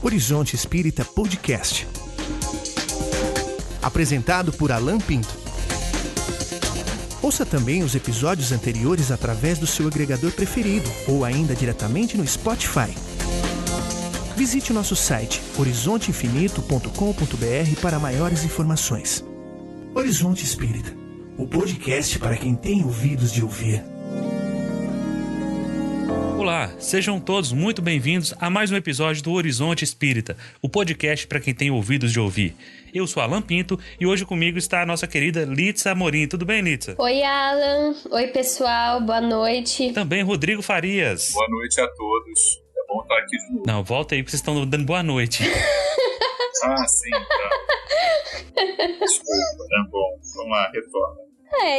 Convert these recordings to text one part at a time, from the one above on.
Horizonte Espírita Podcast. Apresentado por Alan Pinto. Ouça também os episódios anteriores através do seu agregador preferido ou ainda diretamente no Spotify. Visite o nosso site horizonteinfinito.com.br para maiores informações. Horizonte Espírita, o podcast para quem tem ouvidos de ouvir. Olá, sejam todos muito bem-vindos a mais um episódio do Horizonte Espírita, o podcast para quem tem ouvidos de ouvir. Eu sou Alan Pinto e hoje comigo está a nossa querida Litza Amorim. Tudo bem, Litza? Oi, Alan. Oi, pessoal. Boa noite. Também Rodrigo Farias. Boa noite a todos. É bom estar aqui de novo. Não, volta aí porque vocês estão dando boa noite. Sim, tá. Desculpa, tá bom. Vamos lá, retorna.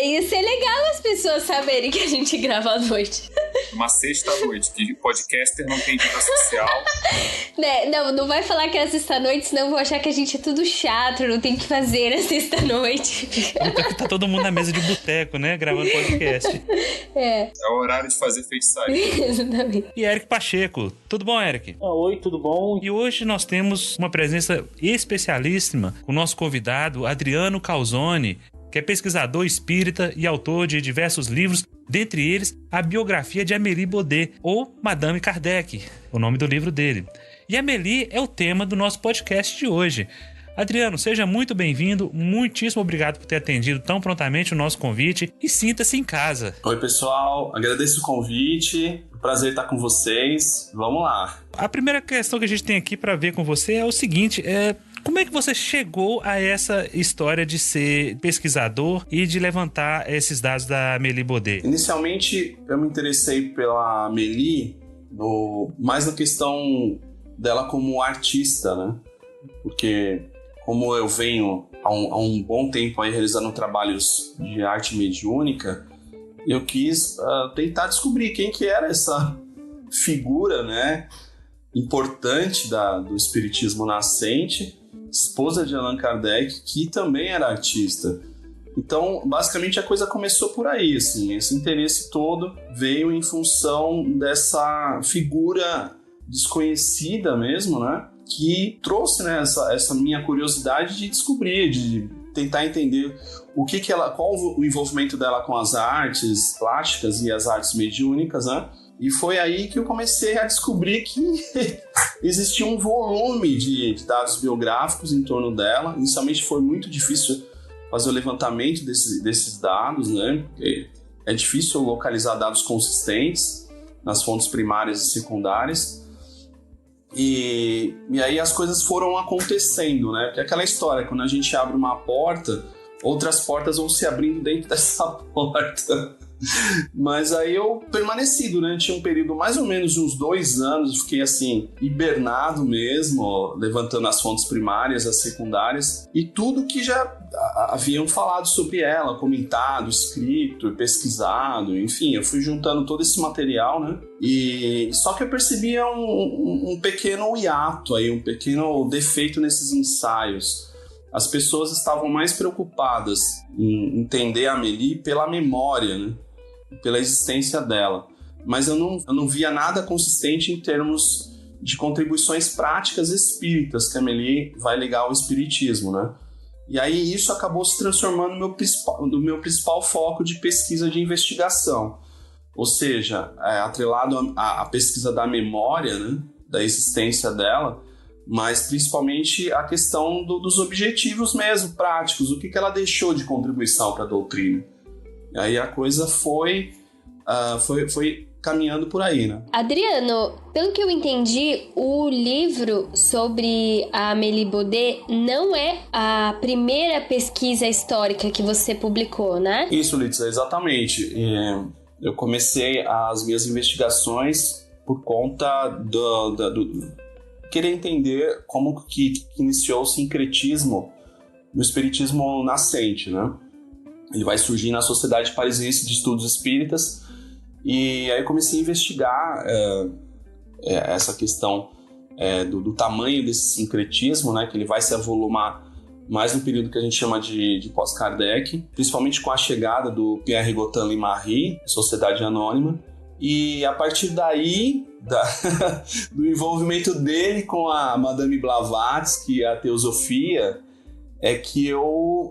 Isso é legal as pessoas saberem que a gente grava à noite. Uma sexta-noite, que podcaster não tem vida social. Não vai falar que é sexta-noite, senão vou achar que a gente é tudo chato, não tem que fazer na sexta-noite. Tá todo mundo na mesa de boteco, né? Gravando podcast. É o horário de fazer FaceTime. Exatamente. E Eric Pacheco. Tudo bom, Eric? Oi, tudo bom? E hoje nós temos uma presença especialíssima, o nosso convidado, Adriano Calzone, que é pesquisador espírita e autor de diversos livros, dentre eles a biografia de Amélie Baudet, ou Madame Kardec, o nome do livro dele. E Amélie é o tema do nosso podcast de hoje. Adriano, seja muito bem-vindo, muitíssimo obrigado por ter atendido tão prontamente o nosso convite e sinta-se em casa. Oi, pessoal, agradeço o convite, prazer estar com vocês, vamos lá. A primeira questão que a gente tem aqui para ver com você é o seguinte, como é que você chegou a essa história de ser pesquisador e de levantar esses dados da Amélie Baudet? Inicialmente, eu me interessei pela Amélie mais na questão dela como artista, né? Porque como eu venho há um bom tempo aí realizando trabalhos de arte mediúnica, eu quis tentar descobrir quem que era essa figura, né, importante do espiritismo nascente, esposa de Allan Kardec, que também era artista. Então, basicamente, a coisa começou por aí, assim, esse interesse todo veio em função dessa figura desconhecida mesmo, né, que trouxe, né, essa minha curiosidade de descobrir, de tentar entender qual o envolvimento dela com as artes plásticas e as artes mediúnicas, né? E foi aí que eu comecei a descobrir que existia um volume de dados biográficos em torno dela. Inicialmente foi muito difícil fazer o levantamento desses dados, né? Porque é difícil localizar dados consistentes nas fontes primárias e secundárias. E aí as coisas foram acontecendo, né? Porque é aquela história, quando a gente abre uma porta, outras portas vão se abrindo dentro dessa porta. Mas aí eu permaneci durante um período mais ou menos de uns 2 anos, fiquei assim, hibernado mesmo, levantando as fontes primárias, as secundárias, e tudo que já haviam falado sobre ela, comentado, escrito, pesquisado, enfim, eu fui juntando todo esse material, né? E só que eu percebia um pequeno hiato aí, um pequeno defeito nesses ensaios. As pessoas estavam mais preocupadas em entender a Amélie pela memória, né? Pela existência dela. Mas eu não via nada consistente em termos de contribuições práticas espíritas que a Amélie vai ligar ao espiritismo, né? E aí isso acabou se transformando no meu principal foco de pesquisa de investigação. Ou seja, atrelado à pesquisa da memória, né? Da existência dela, mas principalmente a questão dos objetivos mesmo, práticos, o que ela deixou de contribuição para a doutrina. E aí a coisa foi caminhando por aí, né? Adriano, pelo que eu entendi, o livro sobre a Amélie Baudet não é a primeira pesquisa histórica que você publicou, né? Isso, Litza, exatamente. Eu comecei as minhas investigações por conta do querer entender como que iniciou o sincretismo no espiritismo nascente, né? Ele vai surgir na Sociedade Parisiense de Estudos Espíritas, e aí eu comecei a investigar essa questão do tamanho desse sincretismo, né, que ele vai se avolumar mais no período que a gente chama de pós-Kardec, principalmente com a chegada do Pierre Rigotin-Marie, Sociedade Anônima, E a partir daí, do envolvimento dele com a Madame Blavatsky, a teosofia, é que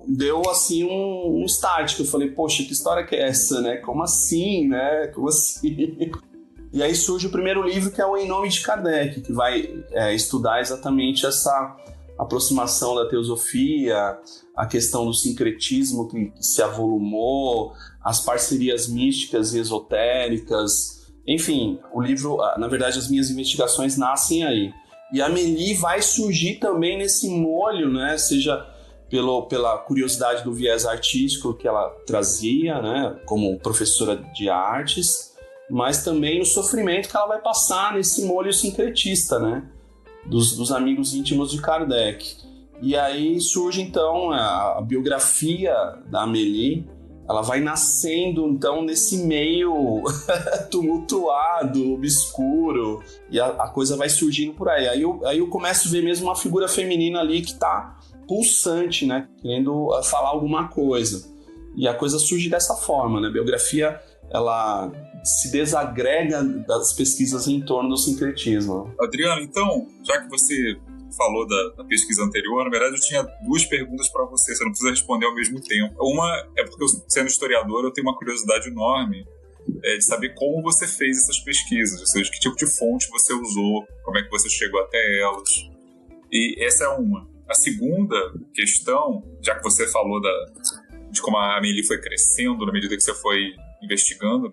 deu assim um start, que eu falei, poxa, que história que é essa, né? Como assim, né? Como assim? E aí surge o primeiro livro, que é o Em Nome de Kardec, que vai estudar exatamente essa aproximação da teosofia, a questão do sincretismo que se avolumou, as parcerias místicas e esotéricas. Enfim, o livro, na verdade, as minhas investigações nascem aí. E a Amélie vai surgir também nesse molho, né? Seja pela curiosidade do viés artístico que ela trazia, né? Como professora de artes, mas também o sofrimento que ela vai passar nesse molho sincretista, né? Dos amigos íntimos de Kardec. E aí surge, então, a biografia da Amélie. Ela vai nascendo, então, nesse meio tumultuado, obscuro, e a coisa vai surgindo por aí. Aí eu começo a ver mesmo uma figura feminina ali que tá pulsante, né? Querendo falar alguma coisa. E a coisa surge dessa forma, né? A biografia, ela se desagrega das pesquisas em torno do sincretismo. Adriano, então, já que você falou da pesquisa anterior, na verdade eu tinha duas perguntas para você não precisa responder ao mesmo tempo. Uma é porque, sendo historiador, eu tenho uma curiosidade enorme de saber como você fez essas pesquisas, ou seja, que tipo de fonte você usou, como é que você chegou até elas. E essa é uma. A segunda questão, já que você falou de como a Amélie foi crescendo na medida que você foi investigando,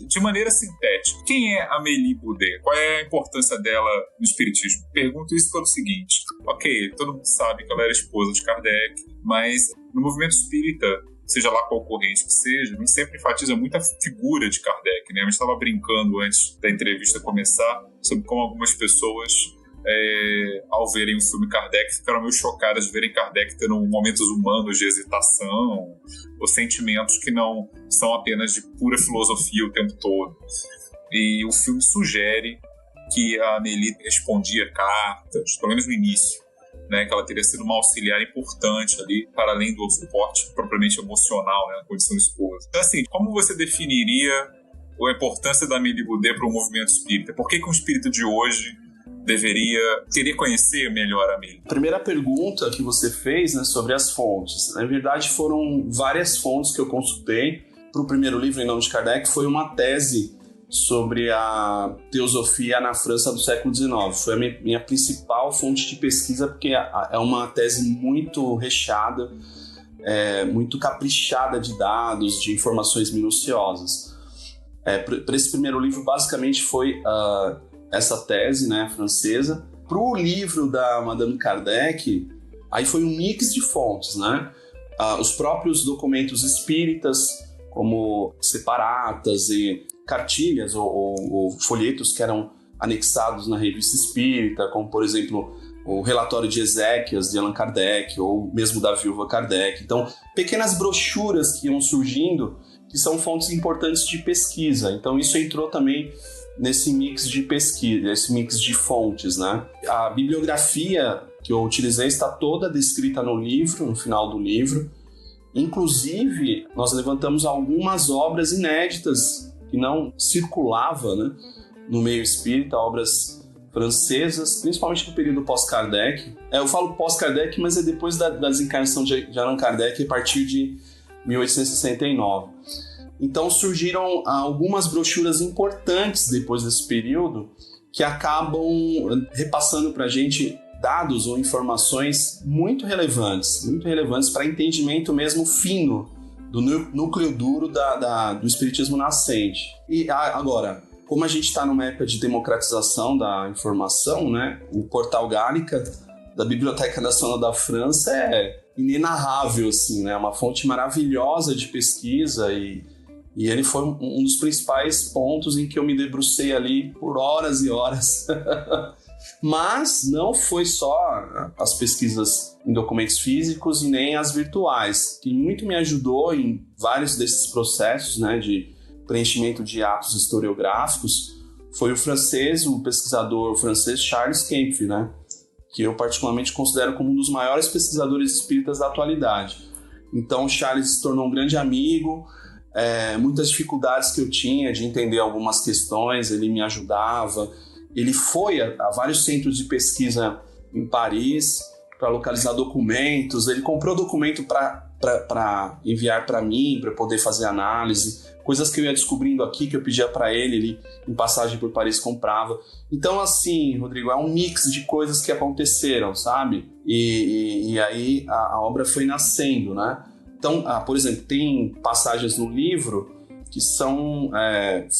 de maneira sintética, quem é Amélie Baudet? Qual é a importância dela no espiritismo? Pergunto isso pelo seguinte: ok, todo mundo sabe que ela era esposa de Kardec, mas no movimento espírita, seja lá qual corrente que seja, a gente sempre enfatiza muito a figura de Kardec, né? A gente estava brincando antes da entrevista começar sobre como algumas pessoas, ao verem o filme Kardec, ficaram meio chocadas de verem Kardec tendo momentos humanos de hesitação ou sentimentos que não são apenas de pura filosofia o tempo todo. E o filme sugere que a Amélie respondia cartas, pelo menos no início, né, que ela teria sido uma auxiliar importante ali, para além do suporte propriamente emocional, né, na condição de esposa. Então, assim, como você definiria a importância da Amélie Baudet para o movimento espírita? Por que um espírito de hoje queria conhecer melhor a Amélie? Primeira pergunta que você fez, né, sobre as fontes. Na verdade, foram várias fontes que eu consultei. Para o primeiro livro, Em Nome de Kardec, foi uma tese sobre a teosofia na França do século XIX. Foi a minha principal fonte de pesquisa, porque é uma tese muito recheada, muito caprichada de dados, de informações minuciosas. Para esse primeiro livro, basicamente, foi essa tese, né, francesa. Para o livro da Madame Kardec, aí foi um mix de fontes, né? Os próprios documentos espíritas, como separatas e cartilhas ou folhetos que eram anexados na revista espírita, como, por exemplo, o relatório de Ezequias, de Allan Kardec, ou mesmo da Viúva Kardec. Então, pequenas brochuras que iam surgindo, que são fontes importantes de pesquisa. Então, isso entrou também nesse mix de pesquisa, esse mix de fontes, né? A bibliografia que eu utilizei está toda descrita no livro, no final do livro. Inclusive, nós levantamos algumas obras inéditas que não circulavam, né, no meio espírita, obras francesas, principalmente no período pós-Kardec. Eu falo pós-Kardec, mas é depois da desencarnação de Allan Kardec, a partir de 1869. Então surgiram algumas brochuras importantes depois desse período que acabam repassando para a gente dados ou informações muito relevantes para entendimento mesmo fino do núcleo duro do espiritismo nascente. E agora, como a gente está numa época de democratização da informação, né, o portal Gallica da Biblioteca Nacional da França é inenarrável, assim, né, uma fonte maravilhosa de pesquisa e ele foi um dos principais pontos em que eu me debrucei ali por horas e horas. Mas não foi só as pesquisas em documentos físicos e nem as virtuais. Quem muito me ajudou em vários desses processos, né, de preenchimento de atos historiográficos foi o pesquisador francês Charles Kempf, né, que eu particularmente considero como um dos maiores pesquisadores espíritas da atualidade. Então, Charles se tornou um grande amigo muitas dificuldades que eu tinha de entender algumas questões, ele me ajudava. Ele foi a vários centros de pesquisa em Paris para localizar documentos, ele comprou documento para enviar para mim, para poder fazer análise, coisas que eu ia descobrindo aqui, que eu pedia para ele em passagem por Paris comprava. Então, assim, Rodrigo, é um mix de coisas que aconteceram, sabe? E aí a obra foi nascendo, né? Então, por exemplo, tem passagens no livro que são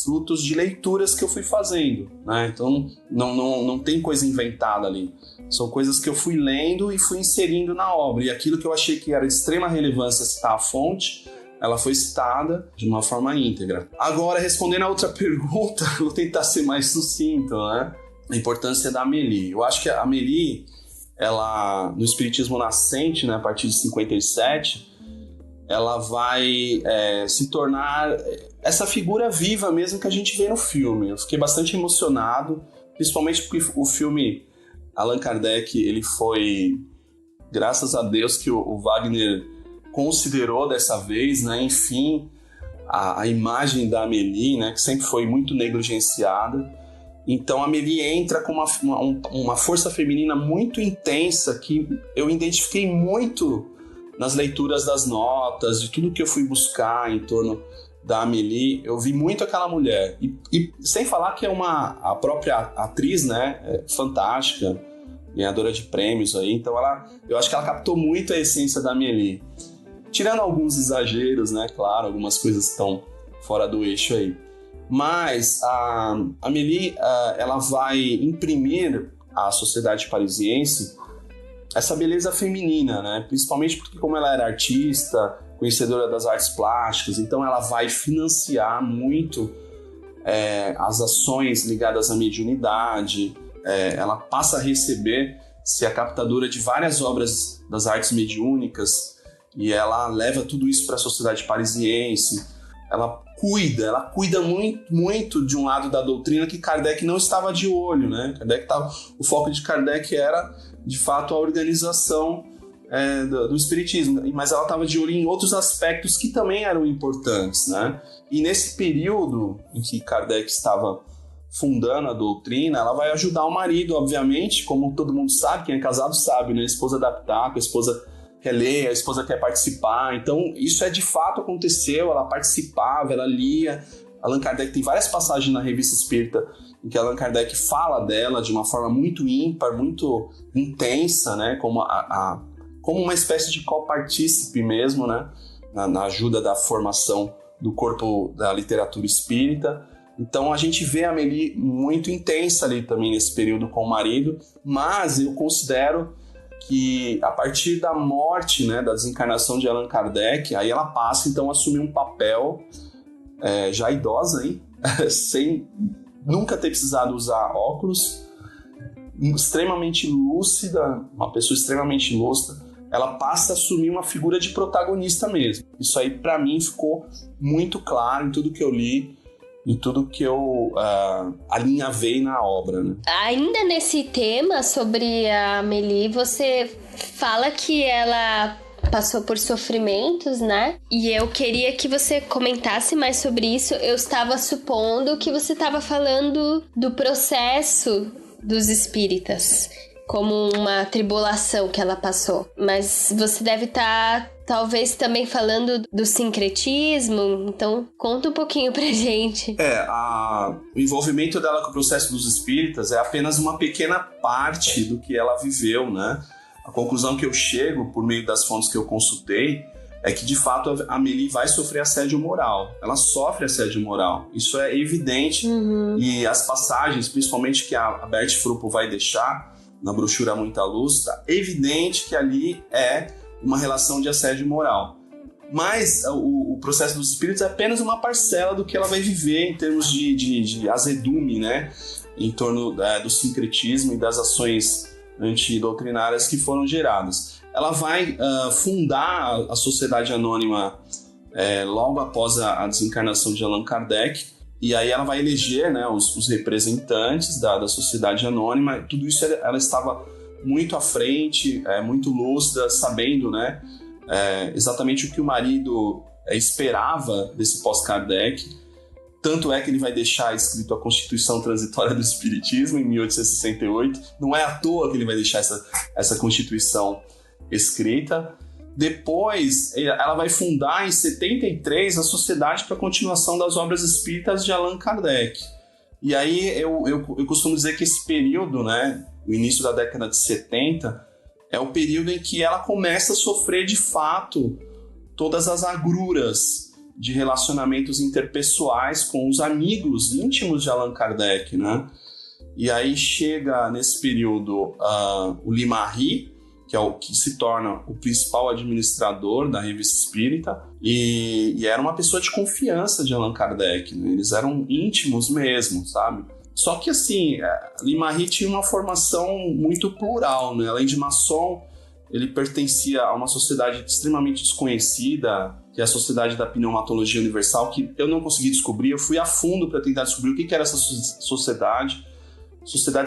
frutos de leituras que eu fui fazendo, né? Então, não tem coisa inventada ali. São coisas que eu fui lendo e fui inserindo na obra. E aquilo que eu achei que era de extrema relevância citar a fonte, ela foi citada de uma forma íntegra. Agora, respondendo a outra pergunta, vou tentar ser mais sucinto, né? A importância da Amélie. Eu acho que a Amélie, ela, no Espiritismo Nascente, né, a partir de 57, ela vai se tornar essa figura viva mesmo que a gente vê no filme. Eu fiquei bastante emocionado, principalmente porque o filme Allan Kardec, ele foi, graças a Deus que o Wagner considerou dessa vez, né? Enfim, a imagem da Amélie, né, que sempre foi muito negligenciada. Então a Amélie entra com uma força feminina muito intensa que eu identifiquei muito nas leituras das notas, de tudo que eu fui buscar em torno da Amélie. Eu vi muito aquela mulher. E sem falar que a própria atriz, né, fantástica, ganhadora de prêmios aí. Então eu acho que ela captou muito a essência da Amélie. Tirando alguns exageros, né, claro, algumas coisas que estão fora do eixo aí. Mas a Amélie, ela vai imprimir à sociedade parisiense essa beleza feminina, né? Principalmente porque, como ela era artista, conhecedora das artes plásticas, então ela vai financiar muito as ações ligadas à mediunidade. Ela passa a receber, ser a captadora de várias obras das artes mediúnicas, e ela leva tudo isso para a sociedade parisiense. Ela cuida muito, muito de um lado da doutrina que Kardec não estava de olho, né? O foco de Kardec era, de fato, a organização do espiritismo, mas ela estava de olho em outros aspectos que também eram importantes, né? E nesse período em que Kardec estava fundando a doutrina, ela vai ajudar o marido, obviamente, como todo mundo sabe, quem é casado sabe, né? A esposa dá pitaco, a esposa quer ler, a esposa quer participar. Então, isso de fato aconteceu, ela participava, ela lia. Allan Kardec tem várias passagens na Revista Espírita em que Allan Kardec fala dela de uma forma muito ímpar, muito intensa, né? Como uma espécie de copartícipe mesmo, né? Na ajuda da formação do corpo da literatura espírita. Então a gente vê a Amélie muito intensa ali também nesse período com o marido, mas eu considero que a partir da morte, né, da desencarnação de Allan Kardec, aí ela passa então a assumir um papel já idosa, hein? Sem nunca ter precisado usar óculos, extremamente lúcida, uma pessoa extremamente lúcida. Ela passa a assumir uma figura de protagonista mesmo. Isso aí para mim ficou muito claro em tudo que eu li, em tudo que eu alinhavei na obra, né? Ainda nesse tema sobre a Amélie, você fala que ela passou por sofrimentos, né? E eu queria que você comentasse mais sobre isso. Eu estava supondo que você estava falando do processo dos espíritas como uma tribulação que ela passou. Mas você deve estar, talvez, também falando do sincretismo. Então, conta um pouquinho pra gente. O envolvimento dela com o processo dos espíritas é apenas uma pequena parte do que ela viveu, né? A conclusão que eu chego, por meio das fontes que eu consultei, é que, de fato, a Amélie vai sofrer assédio moral. Ela sofre assédio moral. Isso é evidente. Uhum. E as passagens, principalmente que a Bert Frupo vai deixar na brochura Muita Luz, tá evidente que ali é uma relação de assédio moral. Mas o processo dos espíritos é apenas uma parcela do que ela vai viver em termos de azedume, né? Em torno do sincretismo e das ações antidoutrinárias que foram geradas. Ela vai fundar a Sociedade Anônima logo após a desencarnação de Allan Kardec, e aí ela vai eleger, né, os representantes da Sociedade Anônima. Tudo isso ela estava muito à frente, muito lúcida, sabendo, né, exatamente o que o marido esperava desse pós-Kardec. Tanto é que ele vai deixar escrito a Constituição Transitória do Espiritismo em 1868. Não é à toa que ele vai deixar essa Constituição escrita. Depois, ela vai fundar em 73 a Sociedade para a Continuação das Obras Espíritas de Allan Kardec. E aí eu costumo dizer que esse período, né, o início da década de 70, é o período em que ela começa a sofrer de fato todas as agruras de relacionamentos interpessoais com os amigos íntimos de Allan Kardec, né? E aí chega nesse período o Limarri, que é o que se torna o principal administrador da Revista Espírita, e era uma pessoa de confiança de Allan Kardec, né? Eles eram íntimos mesmo, sabe? Só que assim, Limarri tinha uma formação muito plural, né? Além de maçom, ele pertencia a uma sociedade extremamente desconhecida, que é a Sociedade da Pneumatologia Universal, que eu não consegui descobrir. Eu fui a fundo para tentar descobrir o que era essa sociedade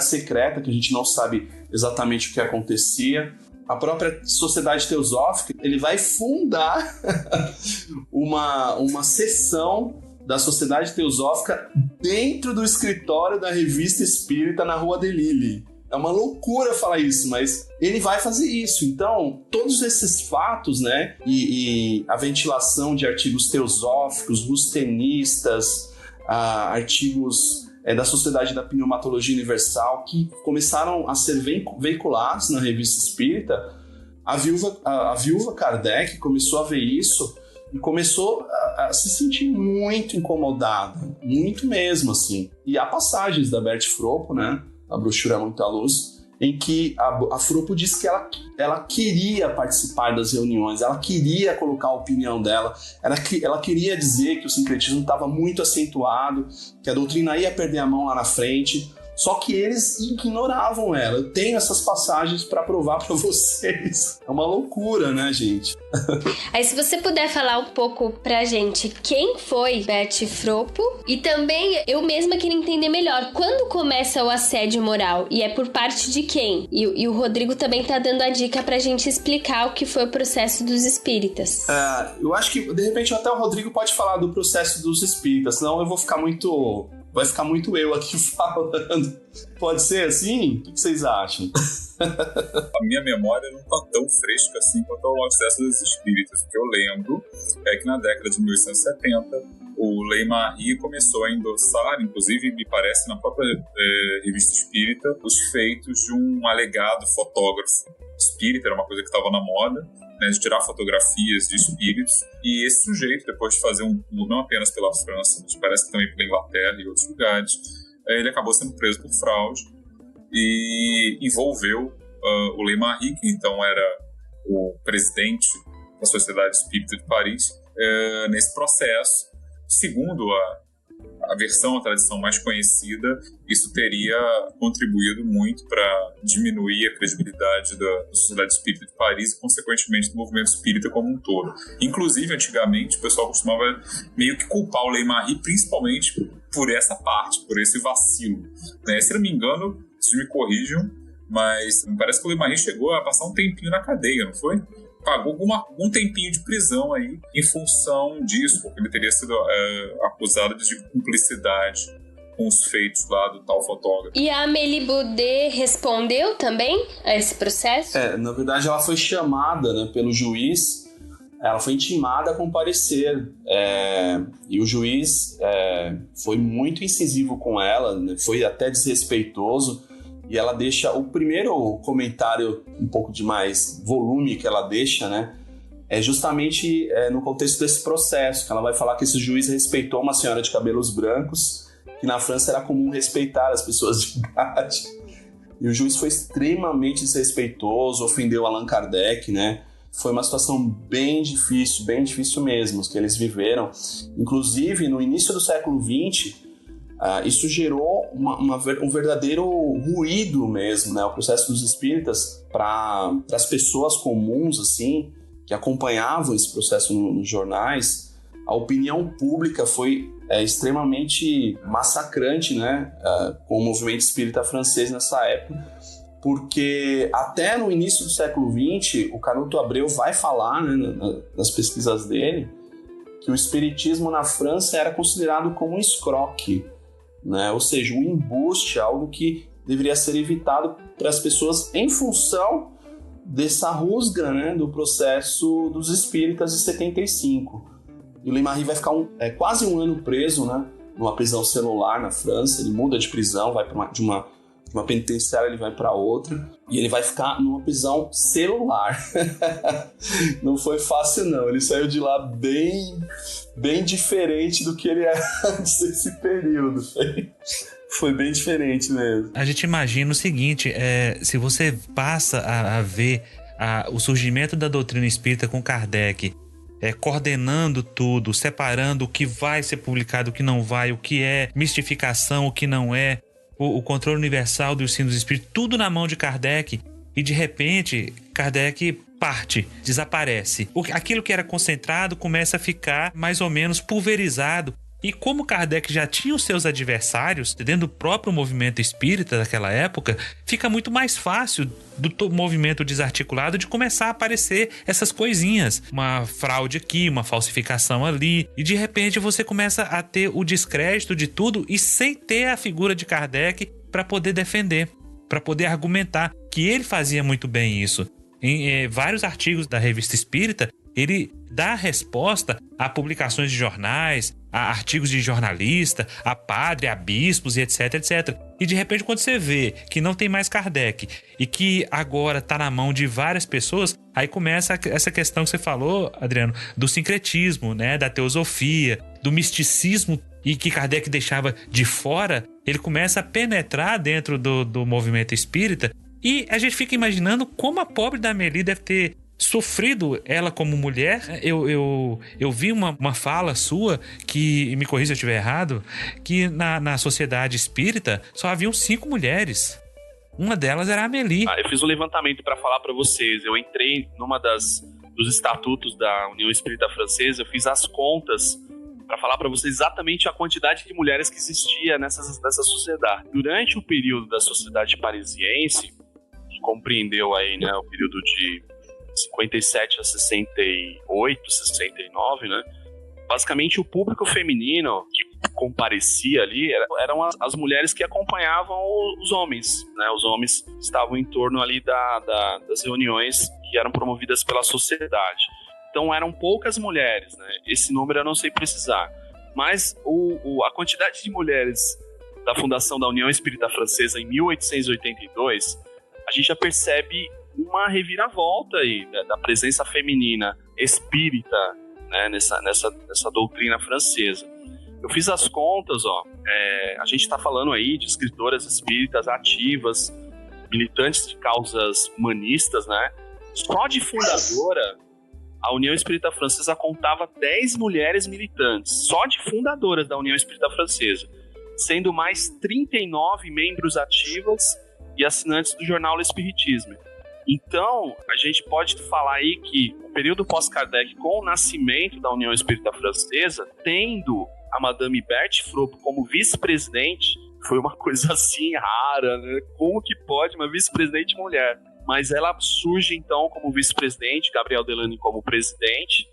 secreta, que a gente não sabe exatamente o que acontecia. A própria Sociedade Teosófica, ele vai fundar uma seção da Sociedade Teosófica dentro do escritório da Revista Espírita na Rua Delille. É uma loucura falar isso, mas ele vai fazer isso. Então, todos esses fatos, né, e a ventilação de artigos teosóficos, rustenistas, artigos da Sociedade da Pneumatologia Universal, que começaram a ser veiculados na Revista Espírita, a viúva Kardec começou a ver isso e começou a se sentir muito incomodada, muito mesmo, assim. E há passagens da Berthe Froppo, né, a brochura Muita Luz, em que a Froppo diz que ela queria participar das reuniões, ela queria colocar a opinião dela, ela queria dizer que o sincretismo estava muito acentuado, que a doutrina ia perder a mão lá na frente, só que eles ignoravam ela. Eu tenho essas passagens para provar para vocês. É uma loucura, né, gente? Aí, se você puder falar um pouco pra gente quem foi Berthe Froppo, e também eu mesma queria entender melhor quando começa o assédio moral e é por parte de quem? E o Rodrigo também tá dando a dica pra gente explicar o que foi o processo dos espíritas. Eu acho que, de repente, até o Rodrigo pode falar do processo dos espíritas, senão eu vou ficar muito... Vai ficar muito eu aqui falando. Pode ser assim? O que vocês acham? A minha memória não está tão fresca assim quanto ao processo dos espíritas. O que eu lembro é que na década de 1870 o Limarri começou a endossar, inclusive me parece na própria Revista Espírita, os feitos de um alegado fotógrafo espírita, era uma coisa que estava na moda, né, de tirar fotografias de espíritos, e esse sujeito, depois de fazer um tour não apenas pela França, mas parece que também pela Inglaterra e outros lugares, ele acabou sendo preso por fraude e envolveu o Limarri, que então era o presidente da Sociedade Espírita de Paris, nesse processo. Segundo a versão, a tradição mais conhecida, isso teria contribuído muito para diminuir a credibilidade da Sociedade Espírita de Paris e, consequentemente, do movimento espírita como um todo. Inclusive, antigamente, o pessoal costumava meio que culpar o Limarri, principalmente por essa parte, por esse vacilo, né? Se não me engano, vocês me corrijam, mas me parece que o Limarri chegou a passar um tempinho na cadeia, não foi? Pagou algum tempinho de prisão aí em função disso, porque ele teria sido acusado de cumplicidade com os feitos lá do tal fotógrafo. E a Amélie Baudet respondeu também a esse processo? Na verdade ela foi chamada, né, pelo juiz, ela foi intimada a comparecer, e o juiz foi muito incisivo com ela, né, foi até desrespeitoso. E ela deixa o primeiro comentário, um pouco de mais volume que ela deixa, né? É justamente no contexto desse processo, que ela vai falar que esse juiz respeitou uma senhora de cabelos brancos, que na França era comum respeitar as pessoas de idade. E o juiz foi extremamente desrespeitoso, ofendeu Allan Kardec, né? Foi uma situação bem difícil mesmo, que eles viveram. Inclusive, no início do século XX, isso gerou um verdadeiro ruído mesmo, né? O processo dos espíritas, para as pessoas comuns, assim, que acompanhavam esse processo nos jornais, a opinião pública foi extremamente massacrante, né? Com o movimento espírita francês nessa época, porque até no início do século XX, o Canuto Abreu vai falar, né, nas pesquisas dele, que o espiritismo na França era considerado como um escroque, né? Ou seja, um embuste, algo que deveria ser evitado para as pessoas em função dessa rusga, né, do processo dos espíritas de 75. E o Leymarie vai ficar quase um ano preso, né, numa prisão celular na França. Ele muda de prisão, vai de uma penitenciária, ele vai para outra, e ele vai ficar numa prisão celular. Não foi fácil, não. Ele saiu de lá bem diferente do que ele era antes desse período. Foi bem diferente mesmo. A gente imagina o seguinte, se você passa a ver o surgimento da doutrina espírita com Kardec, coordenando tudo, separando o que vai ser publicado, o que não vai, o que é mistificação, o que não é, o controle universal dos ensinos do espírito, tudo na mão de Kardec, e de repente Kardec parte, desaparece. Aquilo que era concentrado começa a ficar mais ou menos pulverizado. E como Kardec já tinha os seus adversários dentro do próprio movimento espírita daquela época, fica muito mais fácil do movimento desarticulado de começar a aparecer essas coisinhas. Uma fraude aqui, uma falsificação ali. E de repente você começa a ter o descrédito de tudo e sem ter a figura de Kardec para poder defender, para poder argumentar, que ele fazia muito bem isso. Em vários artigos da Revista Espírita, ele dá resposta a publicações de jornais, a artigos de jornalista, a padre, a bispos e etc, etc. E de repente quando você vê que não tem mais Kardec e que agora está na mão de várias pessoas, aí começa essa questão que você falou, Adriano, do sincretismo, né, da teosofia, do misticismo, e que Kardec deixava de fora, ele começa a penetrar dentro do movimento espírita, e a gente fica imaginando como a pobre da Amélie deve ter sofrido, ela como mulher. Eu vi uma fala sua, que me corrija se eu estiver errado, que na sociedade espírita só haviam 5 mulheres. Uma delas era a Amélie. Eu fiz um levantamento para falar para vocês. Eu entrei numa dos estatutos da União Espírita Francesa, eu fiz as contas para falar para vocês exatamente a quantidade de mulheres que existia nessa sociedade. Durante o período da sociedade parisiense, que compreendeu aí, né, o período de 57 a 68, 69, né? Basicamente o público feminino que comparecia ali eram as mulheres que acompanhavam os homens, né? Os homens estavam em torno ali das reuniões que eram promovidas pela sociedade. Então eram poucas mulheres, né? Esse número eu não sei precisar, mas a quantidade de mulheres da fundação da União Espírita Francesa em 1882, a gente já percebe uma reviravolta aí, né, da presença feminina espírita, né, nessa doutrina francesa. Eu fiz as contas, a gente está falando aí de escritoras espíritas ativas, militantes de causas humanistas, né? Só de fundadora, a União Espírita Francesa contava 10 mulheres militantes, só de fundadoras da União Espírita Francesa, sendo mais 39 membros ativos e assinantes do jornal L'Espiritisme. Então, a gente pode falar aí que o período pós-Kardec, com o nascimento da União Espírita Francesa, tendo a Madame Berthe Frobe como vice-presidente, foi uma coisa assim rara, né? Como que pode uma vice-presidente mulher? Mas ela surge então como vice-presidente, Gabriel Delany como presidente,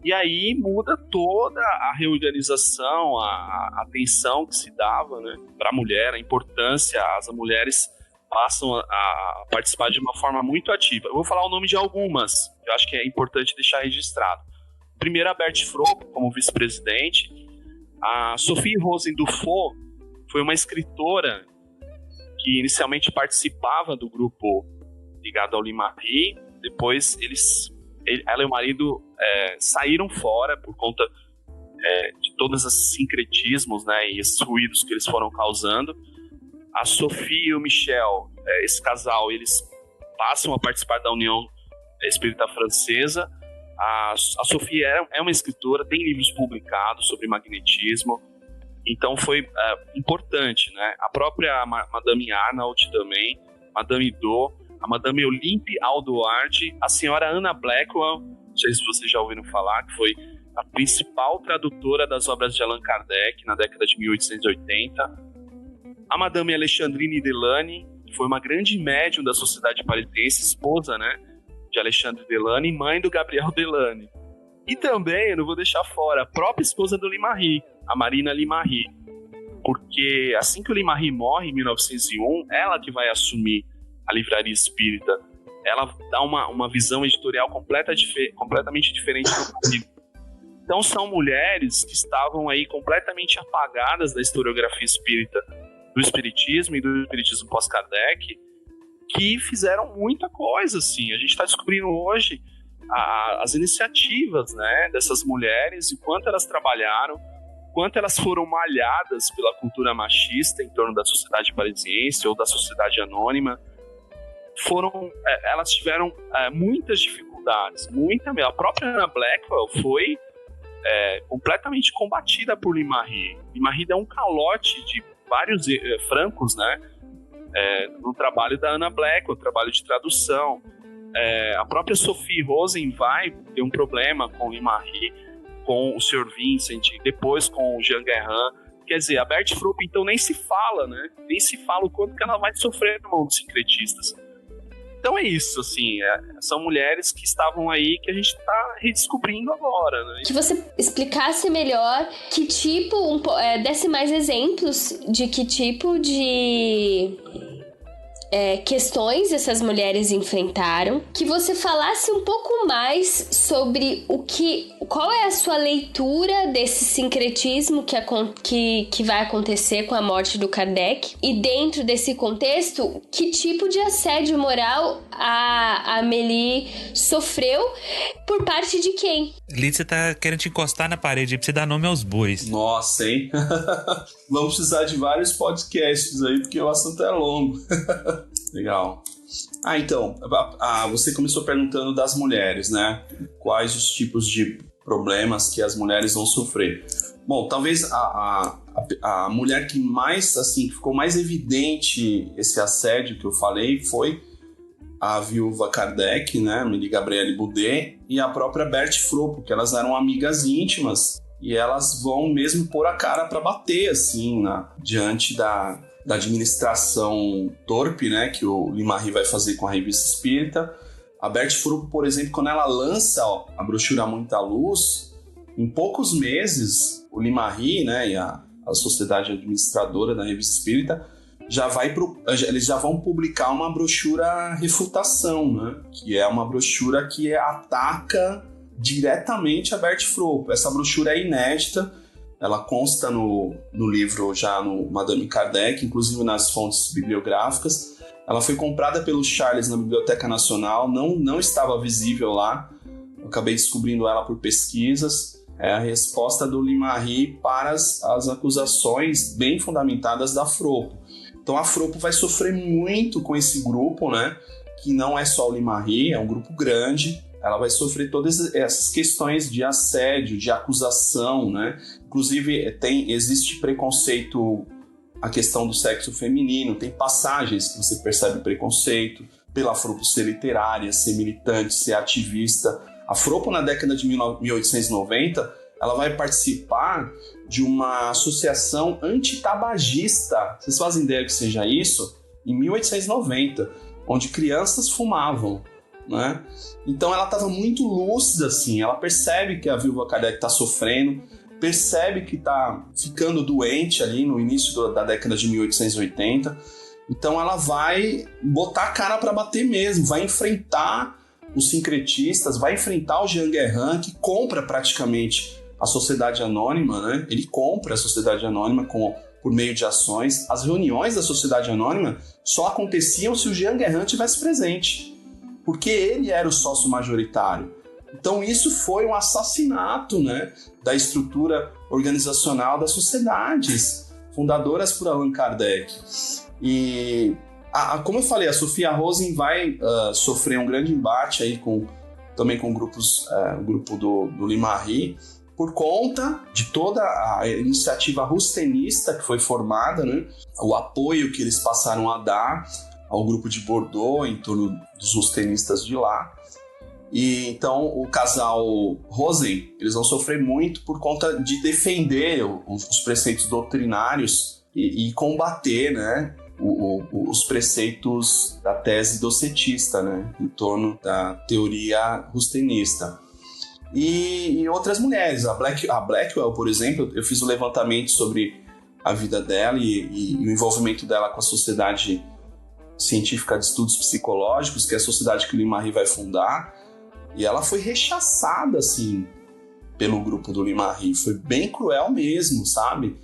e aí muda toda a reorganização, a atenção que se dava, né, para a mulher, a importância, as mulheres passam a participar de uma forma muito ativa. Eu vou falar o nome de algumas, que eu acho que é importante deixar registrado. Primeiro, a Berthe Frobe, como vice-presidente. A Sophie Rosen Dufault foi uma escritora que inicialmente participava do grupo ligado ao Leymarie. Depois, ela e o marido saíram fora por conta de todos esses sincretismos, né, e esses ruídos que eles foram causando. A Sophie e o Michel, esse casal, eles passam a participar da União Espírita Francesa. A Sophie é uma escritora, tem livros publicados sobre magnetismo, então foi importante, né? A própria Madame Arnault também, Madame Do, a Madame Olympe Alduarte, a senhora Anna Blackwell, não sei se vocês já ouviram falar, que foi a principal tradutora das obras de Allan Kardec na década de 1880. A Madame Alexandrine Delany, que foi uma grande médium da sociedade parisiense, esposa, né, de Alexandre Delany, mãe do Gabriel Delany. E também, eu não vou deixar fora, a própria esposa do Limarri, a Marina Limarri. Porque assim que o Limarri morre, em 1901, ela que vai assumir a Livraria Espírita. Ela dá uma visão editorial completamente diferente do marido. Então são mulheres que estavam aí completamente apagadas da historiografia espírita, do espiritismo e do espiritismo pós-Kardec, que fizeram muita coisa, assim. A gente está descobrindo hoje as iniciativas, né, dessas mulheres, o quanto elas trabalharam, quanto elas foram malhadas pela cultura machista em torno da sociedade parisiense ou da sociedade anônima. Elas tiveram muitas dificuldades, a própria Anna Blackwell foi completamente combatida por Limarri. Limarri deu um calote de vários francos, né, no trabalho da Anna Blackwell, trabalho de tradução. A própria Sophie Rosen vai ter um problema com o Limarri, com o Sr. Vincent, depois com o Jean Guerrin. Quer dizer, a Berthe Frupp, então, nem se fala, né? Nem se fala o quanto que ela vai sofrer na mão dos sincretistas. Então é isso, assim, são mulheres que estavam aí, que a gente está redescobrindo agora, né? Que você explicasse melhor que tipo, desse mais exemplos de que tipo de questões essas mulheres enfrentaram, que você falasse um pouco mais sobre qual é a sua leitura desse sincretismo que vai acontecer com a morte do Kardec, e dentro desse contexto, que tipo de assédio moral a Amélie sofreu, por parte de quem? Lídia, você tá querendo te encostar na parede pra você dar nome aos bois. Nossa, hein? Vamos precisar de vários podcasts aí, porque o assunto é longo. Legal. Então, você começou perguntando das mulheres, né? Quais os tipos de problemas que as mulheres vão sofrer. Bom, talvez a mulher que mais, assim, ficou mais evidente esse assédio que eu falei foi a viúva Kardec, né? Amélie Gabrielle Boudet, e a própria Berthe Frupp, porque elas eram amigas íntimas e elas vão mesmo pôr a cara para bater, assim, diante da administração torpe, né, que o Limarri vai fazer com a Revista Espírita. A Berthe Frupp, por exemplo, quando ela lança a brochura Muita Luz, em poucos meses, o Limarri, né, e a sociedade administradora da Revista Espírita eles já vão publicar uma brochura Refutação, né, que é uma brochura que ataca diretamente a Berthe Frupp. Essa brochura é inédita. Ela consta no livro, já no Madame Kardec, inclusive nas fontes bibliográficas. Ela foi comprada pelo Charles na Biblioteca Nacional, não estava visível lá. Eu acabei descobrindo ela por pesquisas. É a resposta do Limarri para as acusações bem fundamentadas da Frupp. Então a Frupp vai sofrer muito com esse grupo, né? Que não é só o Limarri, é um grupo grande. Ela vai sofrer todas essas questões de assédio, de acusação, né? Inclusive, existe preconceito, a questão do sexo feminino, tem passagens que você percebe preconceito, pela Frupp ser literária, ser militante, ser ativista. A Frupp, na década de 1890, ela vai participar de uma associação antitabagista. Vocês fazem ideia que seja isso? Em 1890, onde crianças fumavam, né? Então ela estava muito lúcida, assim. Ela percebe que a viúva Kardec está sofrendo, percebe que está ficando doente ali no início da década de 1880. Então ela vai botar a cara para bater mesmo, vai enfrentar os sincretistas, vai enfrentar o Jean Guerrin, que compra praticamente a Sociedade Anônima, né? Ele compra a Sociedade Anônima por meio de ações. As reuniões da Sociedade Anônima só aconteciam se o Jean Guerrin estivesse presente, porque ele era o sócio majoritário. Então isso foi um assassinato, né, da estrutura organizacional das sociedades fundadoras por Allan Kardec. E, como eu falei, a Sophia Rosen vai sofrer um grande embate aí também com o grupo do Limarri, por conta de toda a iniciativa rustenista que foi formada, né, o apoio que eles passaram a dar ao grupo de Bordeaux em torno dos rustenistas de lá. E então o casal Rosen, eles vão sofrer muito por conta de defender os preceitos doutrinários e combater, né, os preceitos da tese docetista, né, em torno da teoria rustenista. e outras mulheres. A Blackwell, por exemplo, eu fiz um levantamento sobre a vida dela e o envolvimento dela com a Sociedade Científica de Estudos Psicológicos, que é a sociedade que o Lee-Marie vai fundar, e ela foi rechaçada, assim, pelo grupo do Lee-Marie. Foi bem cruel mesmo, sabe?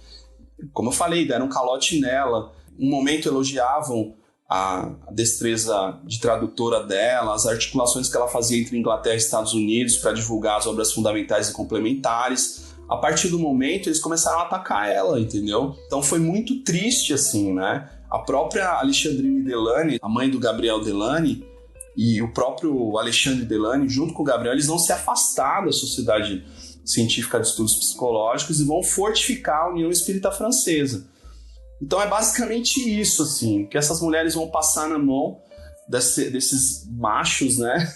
Como eu falei, deram um calote nela. Um momento elogiavam a destreza de tradutora dela, as articulações que ela fazia entre Inglaterra e Estados Unidos para divulgar as obras fundamentais e complementares. A partir do momento, eles começaram a atacar ela, entendeu? Então foi muito triste, assim, né? A própria Alexandrine Delany, a mãe do Gabriel Delany, e o próprio Alexandre Delany, junto com o Gabriel, eles vão se afastar da Sociedade Científica de Estudos Psicológicos e vão fortificar a União Espírita Francesa. Então é basicamente isso, assim, que essas mulheres vão passar na mão desses machos, né?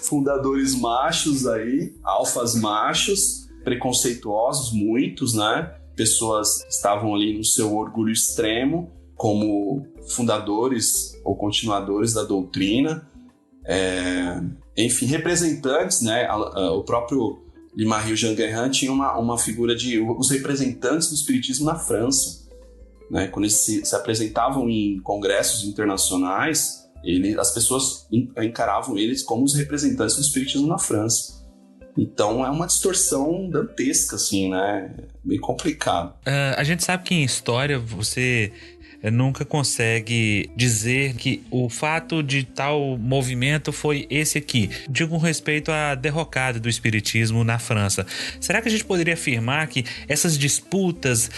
Fundadores machos aí, alfas machos, preconceituosos, muitos, né? Pessoas que estavam ali no seu orgulho extremo, como fundadores ou continuadores da doutrina. Enfim, representantes, né? O próprio Lee-Marie e o Jean Guérin tinham uma figura de os representantes do espiritismo na França. Né? Quando eles se apresentavam em congressos internacionais, as pessoas encaravam eles como os representantes do espiritismo na França. Então é uma distorção dantesca, assim, né? Bem complicado. A gente sabe que em história você nunca consegue dizer que o fato de tal movimento foi esse aqui. Digo com respeito à derrocada do espiritismo na França. Será que a gente poderia afirmar que essas disputas,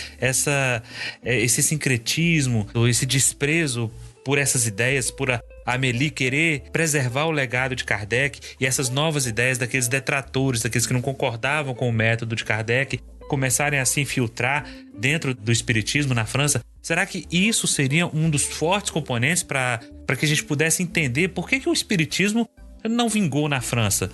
esse sincretismo, esse desprezo por essas ideias, por a Amélie querer preservar o legado de Kardec e essas novas ideias daqueles detratores, daqueles que não concordavam com o método de Kardec, começarem a se infiltrar dentro do espiritismo na França? Será que isso seria um dos fortes componentes para que a gente pudesse entender por que o espiritismo não vingou na França?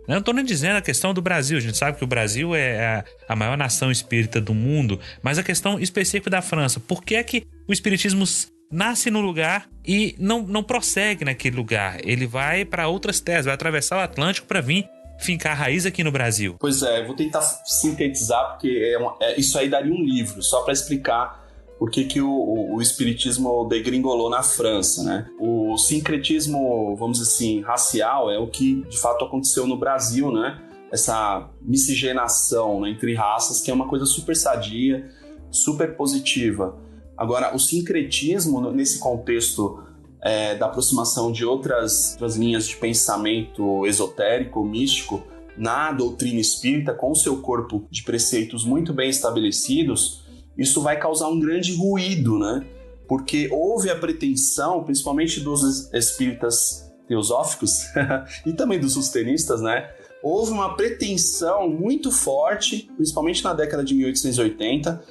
Eu não estou nem dizendo a questão do Brasil, a gente sabe que o Brasil é a maior nação espírita do mundo, mas a questão específica da França, por que é que o espiritismo nasce no lugar e não prossegue naquele lugar? Ele vai para outras terras, vai atravessar o Atlântico para vir fincar a raiz aqui no Brasil. Pois é, eu vou tentar sintetizar, porque isso aí daria um livro, só para explicar por que o espiritismo degringolou na França, né? O sincretismo, vamos dizer assim, racial é o que de fato aconteceu no Brasil, né? Essa miscigenação, né, entre raças, que é uma coisa super sadia, super positiva. Agora, o sincretismo, nesse contexto da aproximação de outras linhas de pensamento esotérico, místico, na doutrina espírita, com o seu corpo de preceitos muito bem estabelecidos, isso vai causar um grande ruído, né? Porque houve a pretensão, principalmente dos espíritas teosóficos e também dos sustenistas, né? Houve uma pretensão muito forte, principalmente na década de 1880,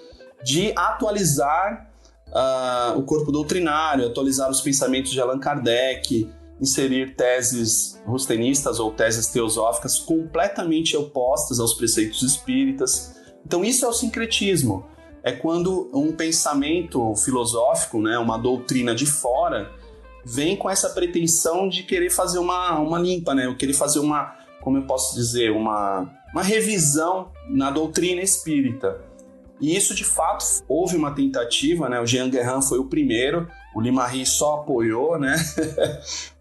de atualizar o corpo doutrinário, atualizar os pensamentos de Allan Kardec, inserir teses rustenistas ou teses teosóficas completamente opostas aos preceitos espíritas. Então isso é o sincretismo. É quando um pensamento filosófico, né, uma doutrina de fora, vem com essa pretensão de querer fazer uma limpa, né, querer fazer como eu posso dizer, uma revisão na doutrina espírita. E isso, de fato, houve uma tentativa, né? O Jean Guérin foi o primeiro, o Lee-Marie só apoiou, né?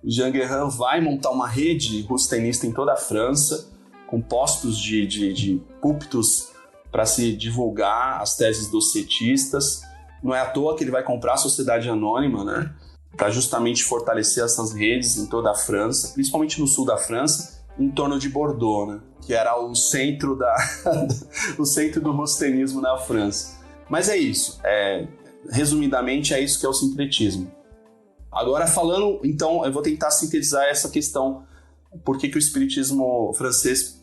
O Jean Guérin vai montar uma rede rustenista em toda a França, com postos de púlpitos para se divulgar as teses docetistas. Não é à toa que ele vai comprar a Sociedade Anônima, né? Para justamente fortalecer essas redes em toda a França, principalmente no sul da França, em torno de Bordeaux, né? Que era o centro o centro do rustenismo na França. Mas é isso. Resumidamente, é isso que é o sincretismo. Agora, falando, então, eu vou tentar sintetizar essa questão. Por que o espiritismo francês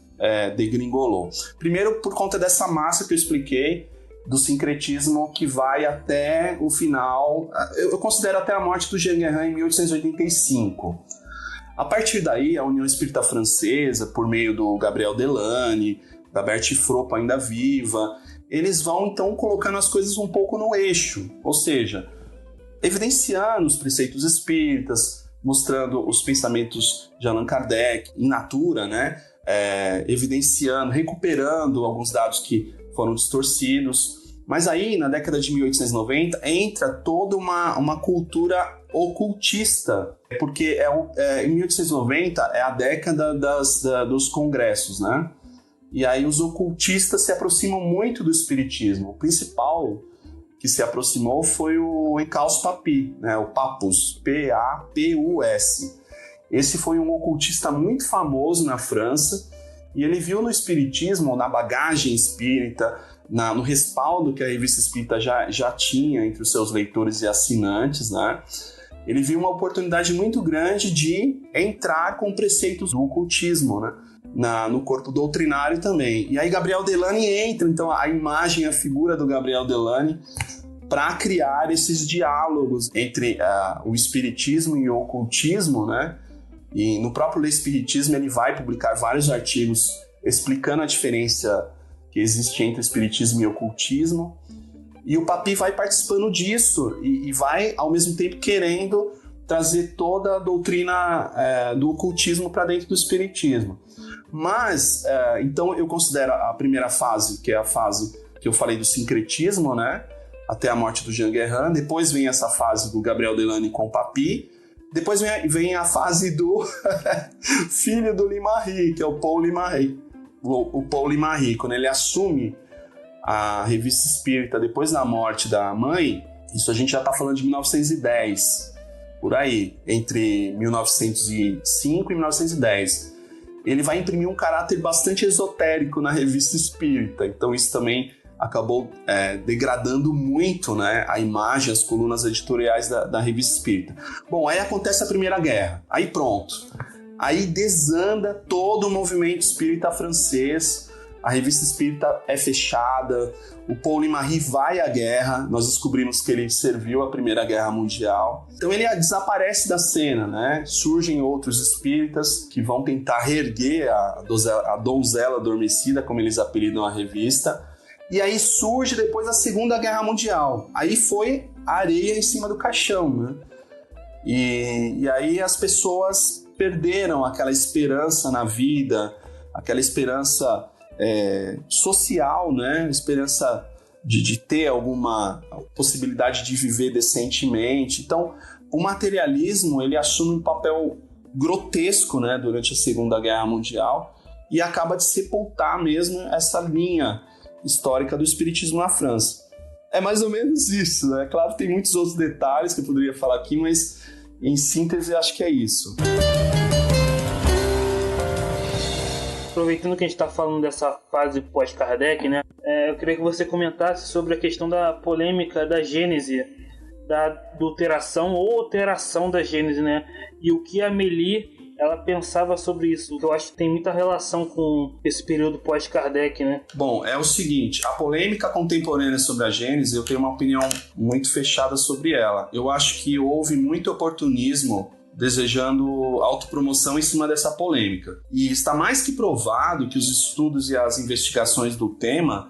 degringolou? Primeiro, por conta dessa massa que eu expliquei, do sincretismo que vai até o final. Eu considero até a morte do Jean Guérin em 1885. A partir daí, a União Espírita Francesa, por meio do Gabriel Delany, da Berthe Fropa ainda viva, eles vão então colocando as coisas um pouco no eixo, ou seja, evidenciando os preceitos espíritas, mostrando os pensamentos de Allan Kardec in natura, né? Evidenciando, recuperando alguns dados que foram distorcidos. Mas aí, na década de 1890, entra toda uma cultura ocultista, porque em 1890 é a década dos congressos, né? E aí os ocultistas se aproximam muito do espiritismo. O principal que se aproximou foi o Encalço Papi, né? O Papus, P-A-P-U-S. Esse foi um ocultista muito famoso na França, e ele viu no espiritismo, na bagagem espírita, no respaldo que a revista espírita já tinha entre os seus leitores e assinantes, né? Ele viu uma oportunidade muito grande de entrar com preceitos do ocultismo, né? No corpo doutrinário também. E aí Gabriel Delany entra, então a imagem, a figura do Gabriel Delany, para criar esses diálogos entre o espiritismo e o ocultismo, né? E no próprio Le Espiritismo ele vai publicar vários artigos explicando a diferença que existe entre espiritismo e ocultismo. E o Papi vai participando disso e vai, ao mesmo tempo, querendo trazer toda a doutrina do ocultismo para dentro do espiritismo. Mas, então, eu considero a primeira fase, que é a fase que eu falei do sincretismo, né? Até a morte do Jean Guérin. Depois vem essa fase do Gabriel Delany com o Papi. Depois vem a fase do filho do Limarry, que é o Paul Limarry. O Paul Limarry, quando ele assume a Revista Espírita depois da morte da mãe, isso a gente já está falando de 1910, por aí, entre 1905 e 1910. Ele vai imprimir um caráter bastante esotérico na Revista Espírita, então isso também acabou degradando muito, né, a imagem, as colunas editoriais da Revista Espírita. Bom, aí acontece a Primeira Guerra, aí pronto. Aí desanda todo o movimento espírita francês, a Revista Espírita é fechada, o Paul Limarry vai à guerra, nós descobrimos que ele serviu à Primeira Guerra Mundial. Então ele desaparece da cena, né? Surgem outros espíritas que vão tentar reerguer a donzela adormecida, como eles apelidam a revista. E aí surge depois a Segunda Guerra Mundial. Aí foi a areia em cima do caixão, né? E aí as pessoas perderam aquela esperança na vida, aquela esperança social, né? Esperança de ter alguma possibilidade de viver decentemente. Então, o materialismo ele assume um papel grotesco, né, durante a Segunda Guerra Mundial e acaba de sepultar mesmo essa linha histórica do espiritismo na França. É mais ou menos isso, né? Claro, tem muitos outros detalhes que eu poderia falar aqui, mas em síntese acho que é isso. Aproveitando que a gente está falando dessa fase pós-Kardec, né? Eu queria que você comentasse sobre a questão da polêmica da Gênese, da adulteração ou alteração da Gênese, né? E o que a Amélie ela pensava sobre isso, que eu acho que tem muita relação com esse período pós-Kardec, né? Bom, é o seguinte, a polêmica contemporânea sobre a Gênese, eu tenho uma opinião muito fechada sobre ela. Eu acho que houve muito oportunismo desejando autopromoção em cima dessa polêmica. E está mais que provado que os estudos e as investigações do tema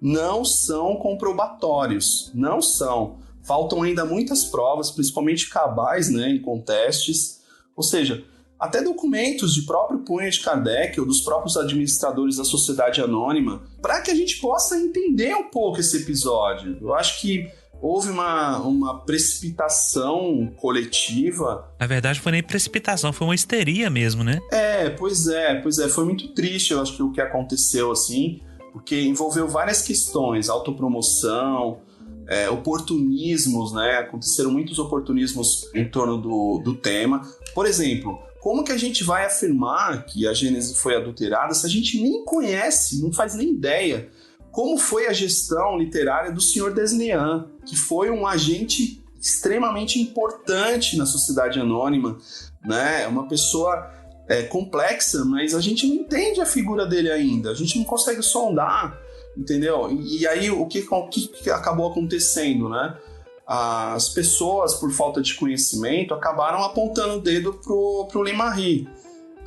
não são comprobatórios, não são. Faltam ainda muitas provas, principalmente cabais, né, em contestes, ou seja, até documentos de próprio punho de Kardec ou dos próprios administradores da Sociedade Anônima, para que a gente possa entender um pouco esse episódio. Eu acho que houve uma precipitação coletiva. Na verdade, foi nem precipitação, foi uma histeria mesmo, né? Pois é. Foi muito triste, eu acho que o que aconteceu, assim, porque envolveu várias questões, autopromoção, oportunismos, né? Aconteceram muitos oportunismos em torno do tema. Por exemplo, como que a gente vai afirmar que a Gênese foi adulterada se a gente nem conhece, não faz nem ideia como foi a gestão literária do Sr. Desnean, que foi um agente extremamente importante na Sociedade Anônima, né? Uma pessoa complexa, mas a gente não entende a figura dele ainda, a gente não consegue sondar, entendeu? E aí o que acabou acontecendo, né? As pessoas, por falta de conhecimento, acabaram apontando o dedo pro Limarry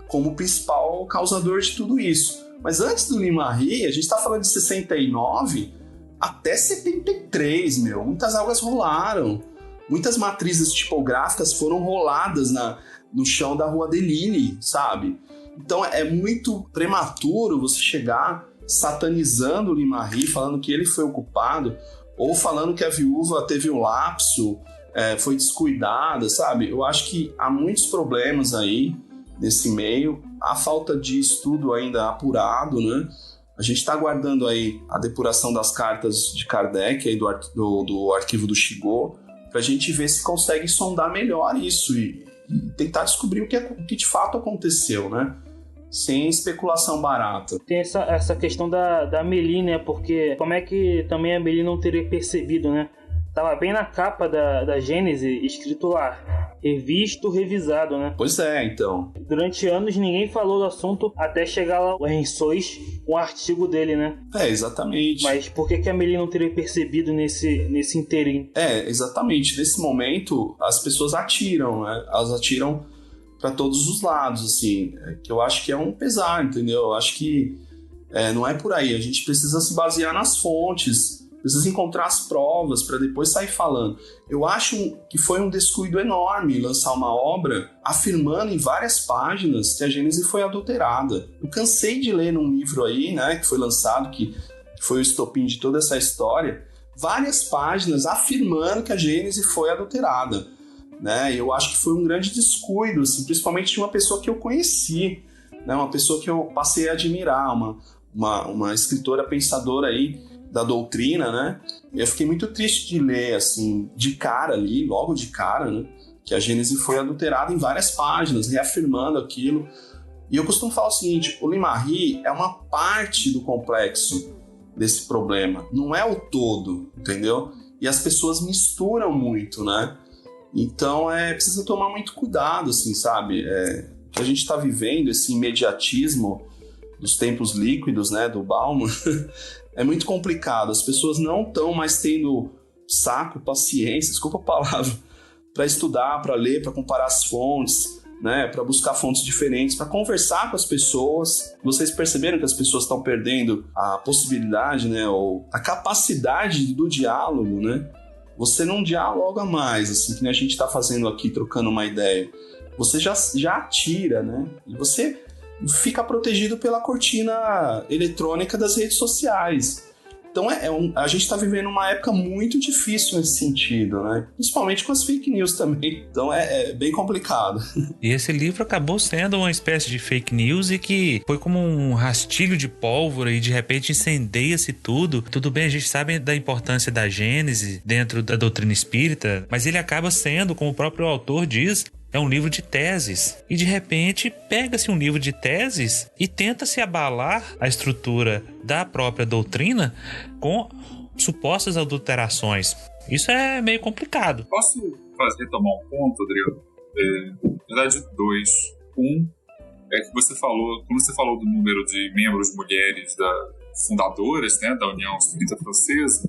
como o principal causador de tudo isso. Mas antes do Limarry, a gente está falando de 69 até 73, muitas águas rolaram, Muitas matrizes tipográficas foram roladas no chão da Rua Delille, sabe? Então é muito prematuro você chegar satanizando o Limarri, falando que ele foi o culpado, ou falando que a viúva teve um lapso, foi descuidada, sabe? Eu acho que há muitos problemas aí nesse meio, há falta de estudo ainda apurado, né? A gente está aguardando aí a depuração das cartas de Kardec, aí do arquivo do Shigo, para a gente ver se consegue sondar melhor isso e tentar descobrir o que de fato aconteceu, né? Sem especulação barata. Tem essa questão da Amélie, né? Porque como é que também a Amélie não teria percebido, né? Tava bem na capa da Gênese, escrito lá, revisto, revisado, né? Pois é, então. Durante anos ninguém falou do assunto até chegar lá o Hensois, um artigo dele, né? Exatamente. Mas por que a Amélie não teria percebido nesse inteirinho? Exatamente. Nesse momento, as pessoas atiram, né? Elas atiram para todos os lados, assim. Que eu acho que é um pesar, entendeu? Eu acho que não é por aí. A gente precisa se basear nas fontes, precisa encontrar as provas para depois sair falando. Eu acho que foi um descuido enorme lançar uma obra afirmando em várias páginas que a Gênese foi adulterada. Eu cansei de ler num livro aí, né, que foi lançado, que foi o estopim de toda essa história, várias páginas afirmando que a Gênese foi adulterada, né? Eu acho que foi um grande descuido, assim, principalmente de uma pessoa que eu conheci, né, uma pessoa que eu passei a admirar, uma escritora pensadora aí da doutrina, né? E eu fiquei muito triste de ler, assim, de cara ali, logo de cara, né? Que a Gênese foi adulterada em várias páginas, reafirmando aquilo. E eu costumo falar o seguinte, o Limarri é uma parte do complexo desse problema, não é o todo, entendeu? E as pessoas misturam muito, né? Então, precisa tomar muito cuidado, assim, sabe? Que a gente está vivendo, esse imediatismo dos tempos líquidos, né, do Bauman, é muito complicado. As pessoas não estão mais tendo saco, paciência, desculpa a palavra, para estudar, para ler, para comparar as fontes, né, para buscar fontes diferentes, para conversar com as pessoas. Vocês perceberam que as pessoas estão perdendo a possibilidade, né, ou a capacidade do diálogo, né? Você não dialoga mais, assim, que nem a gente está fazendo aqui, trocando uma ideia. Você já atira, né? E você fica protegido pela cortina eletrônica das redes sociais. Então a gente está vivendo uma época muito difícil nesse sentido, né? Principalmente com as fake news também. Então é bem complicado. E esse livro acabou sendo uma espécie de fake news e que foi como um rastilho de pólvora e de repente incendeia-se tudo. Tudo bem, a gente sabe da importância da Gênese dentro da doutrina espírita, mas ele acaba sendo, como o próprio autor diz, é um livro de teses. E de repente pega-se um livro de teses e tenta-se abalar a estrutura da própria doutrina com supostas adulterações. Isso é meio complicado. Posso retomar um ponto, Adriano? Na verdade, dois. Um é que você falou, quando você falou do número de membros mulheres fundadoras, né, da União Espírita Francesa,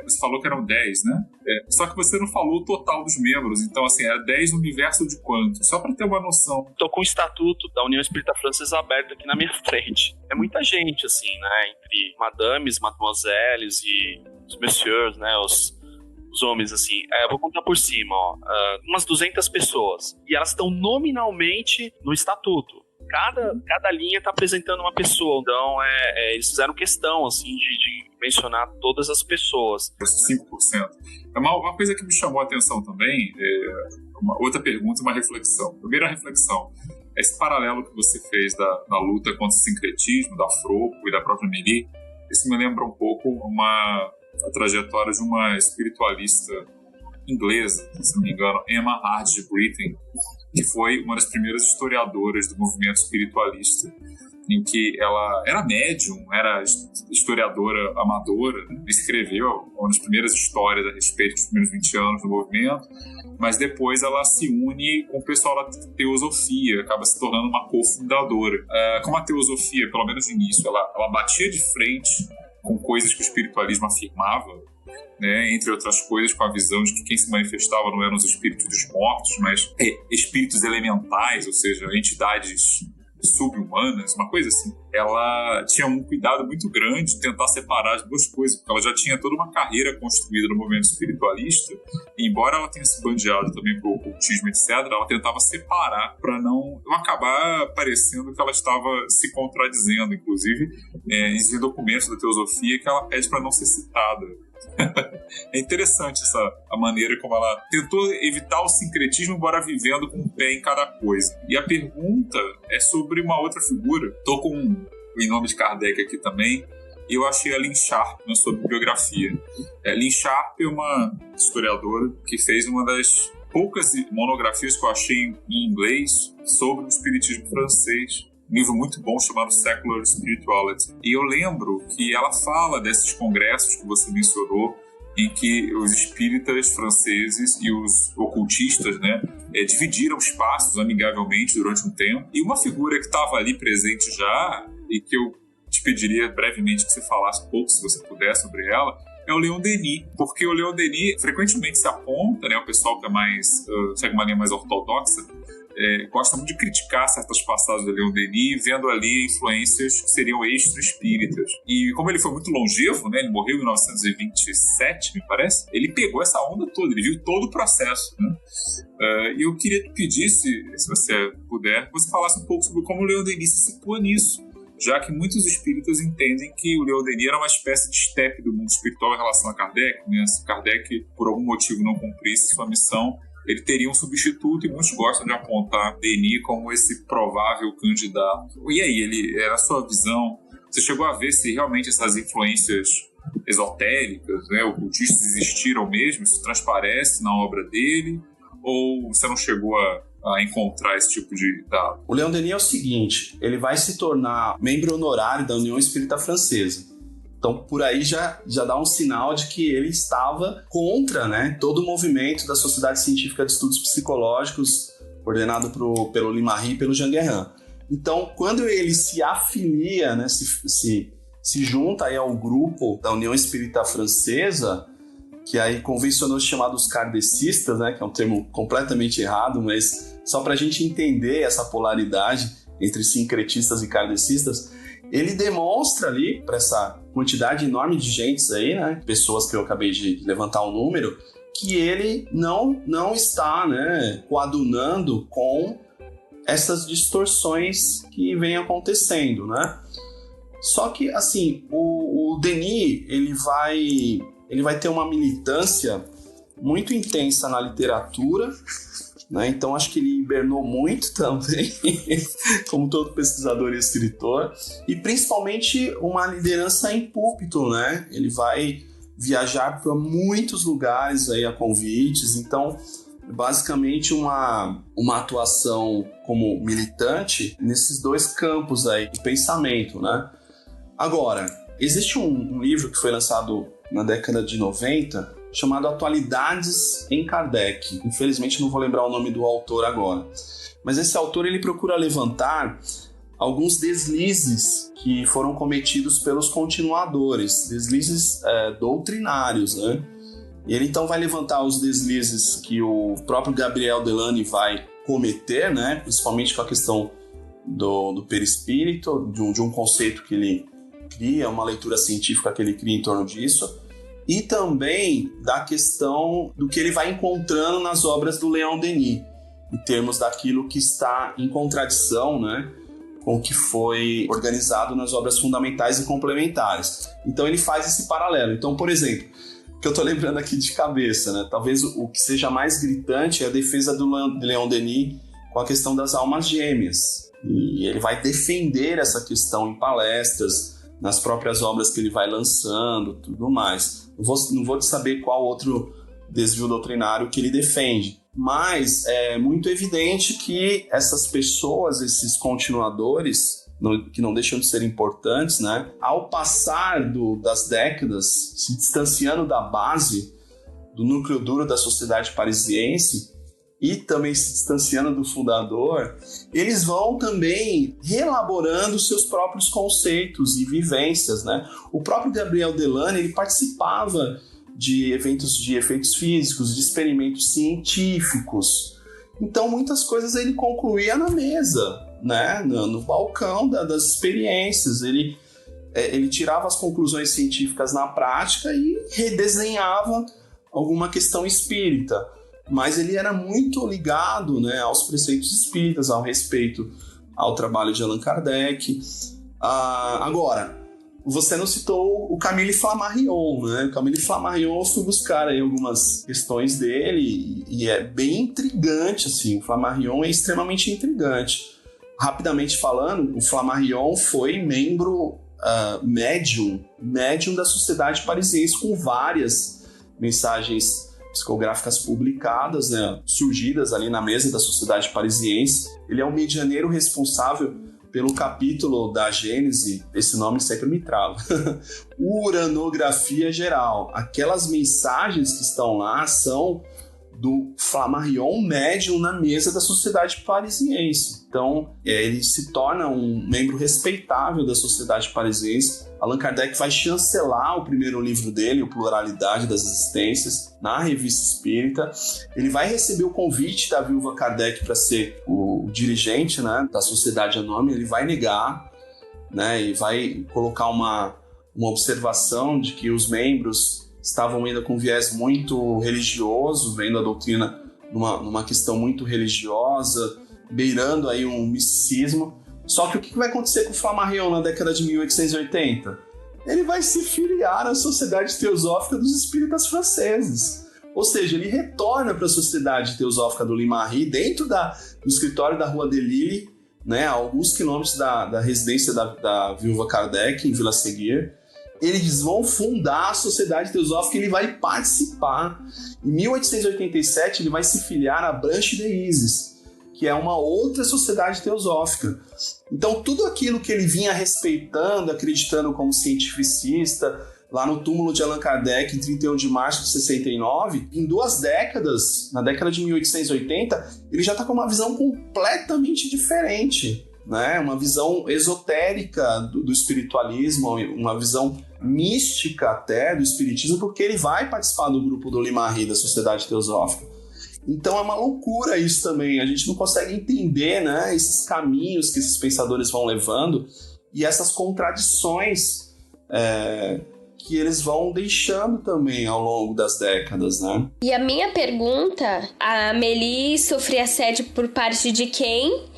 você falou que eram 10, né? Só que você não falou o total dos membros. Então, assim, era 10 no universo de quanto? Só para ter uma noção. Tô com o estatuto da União Espírita Francesa aberto aqui na minha frente. É muita gente, assim, né? Entre madames, mademoiselles e os messieurs, né? Os homens, assim. Eu vou contar por cima, ó. Umas 200 pessoas. E elas estão nominalmente no estatuto. Cada linha está apresentando uma pessoa. Então, eles fizeram questão, assim, de mencionar todas as pessoas. 5%. Uma coisa que me chamou a atenção também, uma outra pergunta e uma reflexão. Primeira reflexão, esse paralelo que você fez da luta contra o sincretismo, da Fropo e da própria Amélie, isso me lembra um pouco a trajetória de uma espiritualista inglesa, se não me engano, Emma Hart de Brittain, que foi uma das primeiras historiadoras do movimento espiritualista, em que ela era médium, era historiadora amadora, né? Escreveu uma das primeiras histórias a respeito dos primeiros 20 anos do movimento, mas depois ela se une com o pessoal da teosofia, acaba se tornando uma cofundadora. Como a teosofia, pelo menos no início, ela batia de frente com coisas que o espiritualismo afirmava, né, entre outras coisas, com a visão de que quem se manifestava não eram os espíritos dos mortos, mas espíritos elementais, ou seja, entidades subhumanas, uma coisa assim. Ela tinha um cuidado muito grande de tentar separar as duas coisas, porque ela já tinha toda uma carreira construída no movimento espiritualista, e embora ela tenha se bandeado também pro ocultismo, etc., ela tentava separar para não acabar parecendo que ela estava se contradizendo, inclusive, em documentos da teosofia que ela pede para não ser citada. É interessante a maneira como ela tentou evitar o sincretismo, embora vivendo com um pé em cada coisa. E a pergunta é sobre uma outra figura. Estou com o nome de Kardec aqui também, e eu achei a Lynn Sharp na sua bibliografia. Lynn Sharp é uma historiadora que fez uma das poucas monografias que eu achei em inglês sobre o espiritismo francês. Um livro muito bom chamado Secular Spirituality. E eu lembro que ela fala desses congressos que você mencionou, em que os espíritas franceses e os ocultistas, né, dividiram espaços amigavelmente durante um tempo. E uma figura que estava ali presente já, e que eu te pediria brevemente que você falasse um pouco, se você puder, sobre ela, é o Leon Denis. Porque o Leon Denis frequentemente se aponta, né, o pessoal que é mais, segue uma linha mais ortodoxa, gosta muito de criticar certas passagens do Leon Denis, vendo ali influências que seriam extra-espíritas. E como ele foi muito longevo, né, ele morreu em 1927, me parece, ele pegou essa onda toda, ele viu todo o processo, né? E eu queria te pedir, se você puder, que você falasse um pouco sobre como o Leon Denis se situa nisso, já que muitos espíritas entendem que o Leon Denis era uma espécie de estepe do mundo espiritual em relação a Kardec, né? Se Kardec, por algum motivo, não cumprisse sua missão, ele teria um substituto, e muitos gostam de apontar Denis como esse provável candidato. E aí, na sua visão, você chegou a ver se realmente essas influências esotéricas, né, ocultistas existiram mesmo, isso transparece na obra dele, ou você não chegou a encontrar esse tipo de dado? O Leon Denis é o seguinte, ele vai se tornar membro honorário da União Espírita Francesa. Então, por aí já dá um sinal de que ele estava contra, né, todo o movimento da Sociedade Científica de Estudos Psicológicos, coordenado pelo Limarie e pelo Jean Guérin. Então, quando ele se afilia, né, se junta aí ao grupo da União Espírita Francesa, que aí convencionou chamar dos kardecistas, né, que é um termo completamente errado, mas só para a gente entender essa polaridade entre sincretistas e kardecistas, ele demonstra ali, para essa quantidade enorme de gente aí, né, pessoas que eu acabei de levantar o número, que ele não está, né, coadunando com essas distorções que vêm acontecendo, né? Só que, assim, o Denis, ele vai ter uma militância muito intensa na literatura, né? Então acho que ele hibernou muito também, como todo pesquisador e escritor, e principalmente uma liderança em púlpito, né? Ele vai viajar para muitos lugares aí a convites, então basicamente uma atuação como militante nesses dois campos aí de pensamento, né? Agora, existe um livro que foi lançado na década de 90, chamado Atualidades em Kardec. Infelizmente não vou lembrar o nome do autor agora. Mas esse autor, ele procura levantar alguns deslizes que foram cometidos pelos continuadores, deslizes doutrinários, né? E ele então vai levantar os deslizes que o próprio Gabriel Delany vai cometer, né? Principalmente com a questão do perispírito, de um conceito que ele cria, uma leitura científica que ele cria em torno disso, e também da questão do que ele vai encontrando nas obras do Leon Denis, em termos daquilo que está em contradição, né, com o que foi organizado nas obras fundamentais e complementares. Então ele faz esse paralelo. Então, por exemplo, o que eu estou lembrando aqui de cabeça, né, talvez o que seja mais gritante é a defesa do Leon Denis com a questão das almas gêmeas. E ele vai defender essa questão em palestras, nas próprias obras que ele vai lançando, tudo mais. Não vou te saber qual outro desvio doutrinário que ele defende, mas é muito evidente que essas pessoas, esses continuadores, que não deixam de ser importantes, né, ao passar das décadas, se distanciando da base, do núcleo duro da sociedade parisiense, e também se distanciando do fundador, eles vão também reelaborando seus próprios conceitos e vivências, né? O próprio Gabriel Delany, ele participava de efeitos físicos, de experimentos científicos. Então, muitas coisas ele concluía na mesa, né, no balcão das experiências. Ele tirava as conclusões científicas na prática e redesenhava alguma questão espírita. Mas ele era muito ligado, né, aos preceitos espíritas, ao respeito ao trabalho de Allan Kardec. Agora, você não citou o Camille Flammarion, né? O Camille Flammarion, eu fui buscar aí algumas questões dele e é bem intrigante, assim. O Flammarion é extremamente intrigante. Rapidamente falando, o Flammarion foi membro médium da Sociedade Parisiense, com várias mensagens psicográficas publicadas, né, surgidas ali na mesa da Sociedade Parisiense. Ele é o medianeiro responsável pelo capítulo da Gênese, esse nome sempre me trava, Uranografia Geral. Aquelas mensagens que estão lá são do Flammarion médium na mesa da Sociedade Parisiense. Então, ele se torna um membro respeitável da Sociedade Parisiense. Allan Kardec vai chancelar o primeiro livro dele, o Pluralidade das Existências, na Revista Espírita. Ele vai receber o convite da viúva Kardec para ser o dirigente, né, da Sociedade Anônima. Ele vai negar, né, e vai colocar uma observação de que os membros estavam ainda com viés muito religioso, vendo a doutrina numa questão muito religiosa, beirando aí um misticismo. Só que o que vai acontecer com o Flammarion na década de 1880? Ele vai se filiar à Sociedade Teosófica dos Espíritas Franceses. Ou seja, ele retorna para a Sociedade Teosófica do Limarí, dentro do escritório da Rua de Lille, né, a alguns quilômetros da residência da viúva Kardec, em Vila Seguier. Eles vão fundar a Sociedade Teosófica e ele vai participar. Em 1887, ele vai se filiar à Branche de Isis, que é uma outra sociedade teosófica. Então, tudo aquilo que ele vinha respeitando, acreditando como cientificista, lá no túmulo de Allan Kardec, em 31 de março de 69, em 2 décadas, na década de 1880, ele já está com uma visão completamente diferente, né? Uma visão esotérica do espiritualismo, uma visão mística até do espiritismo, porque ele vai participar do grupo do Limarí, da Sociedade Teosófica. Então é uma loucura isso também, a gente não consegue entender, né, esses caminhos que esses pensadores vão levando e essas contradições que eles vão deixando também ao longo das décadas, né? E a minha pergunta, a Amélie sofria assédio por parte de quem?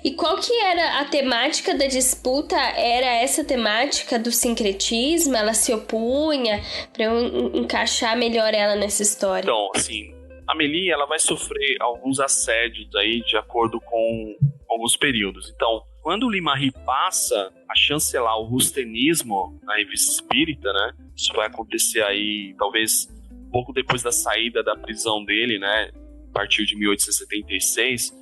E qual que era a temática da disputa? Era essa temática do sincretismo? Ela se opunha? Para eu encaixar melhor ela nessa história. Então, assim, a Amélie, ela vai sofrer alguns assédios aí de acordo com alguns períodos. Então, quando o Limarí passa a chancelar o rustenismo na Revista Espírita, né? Isso vai acontecer aí, talvez, um pouco depois da saída da prisão dele, né? A partir de 1876.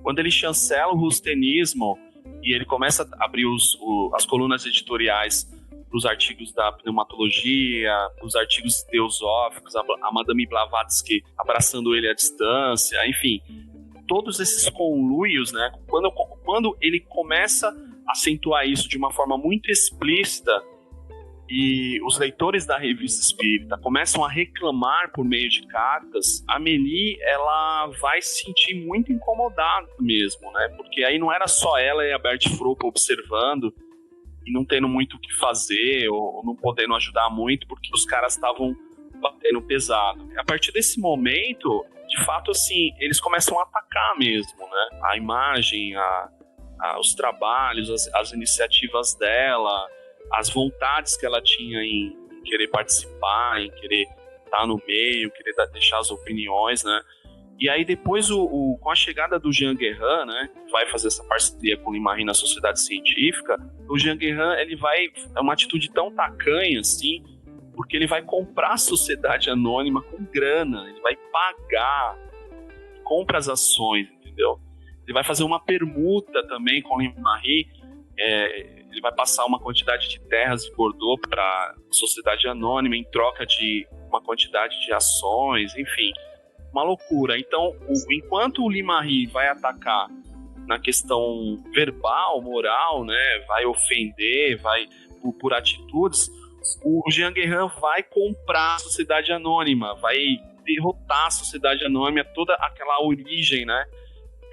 Quando ele chancela o rustenismo e ele começa a abrir as colunas editoriais para os artigos da pneumatologia, os artigos teosóficos, a Madame Blavatsky abraçando ele à distância, enfim, todos esses conluios, né? Quando ele começa a acentuar isso de uma forma muito explícita e os leitores da Revista Espírita começam a reclamar por meio de cartas, a Amélie, ela vai se sentir muito incomodada mesmo, né? Porque aí não era só ela e a Berthe Frobel observando e não tendo muito o que fazer ou não podendo ajudar muito porque os caras estavam batendo pesado. A partir desse momento, de fato, assim, eles começam a atacar mesmo, né? A imagem, os trabalhos, as iniciativas dela, as vontades que ela tinha em querer participar, em querer estar no meio, querer deixar as opiniões, né? E aí depois, com a chegada do Jean Guérin, né, vai fazer essa parceria com o Limarí na Sociedade Científica, o Jean Guérin, ele vai, é uma atitude tão tacanha, assim, porque ele vai comprar a Sociedade Anônima com grana, ele vai pagar, compra as ações, entendeu? Ele vai fazer uma permuta também com o Limarí, ele vai passar uma quantidade de terras de Bordeaux para a Sociedade Anônima em troca de uma quantidade de ações, enfim, uma loucura. Então, enquanto o Limarí vai atacar na questão verbal, moral, né, vai ofender, vai por atitudes, o Jean Guérin vai comprar a Sociedade Anônima, vai derrotar a Sociedade Anônima, toda aquela origem, né,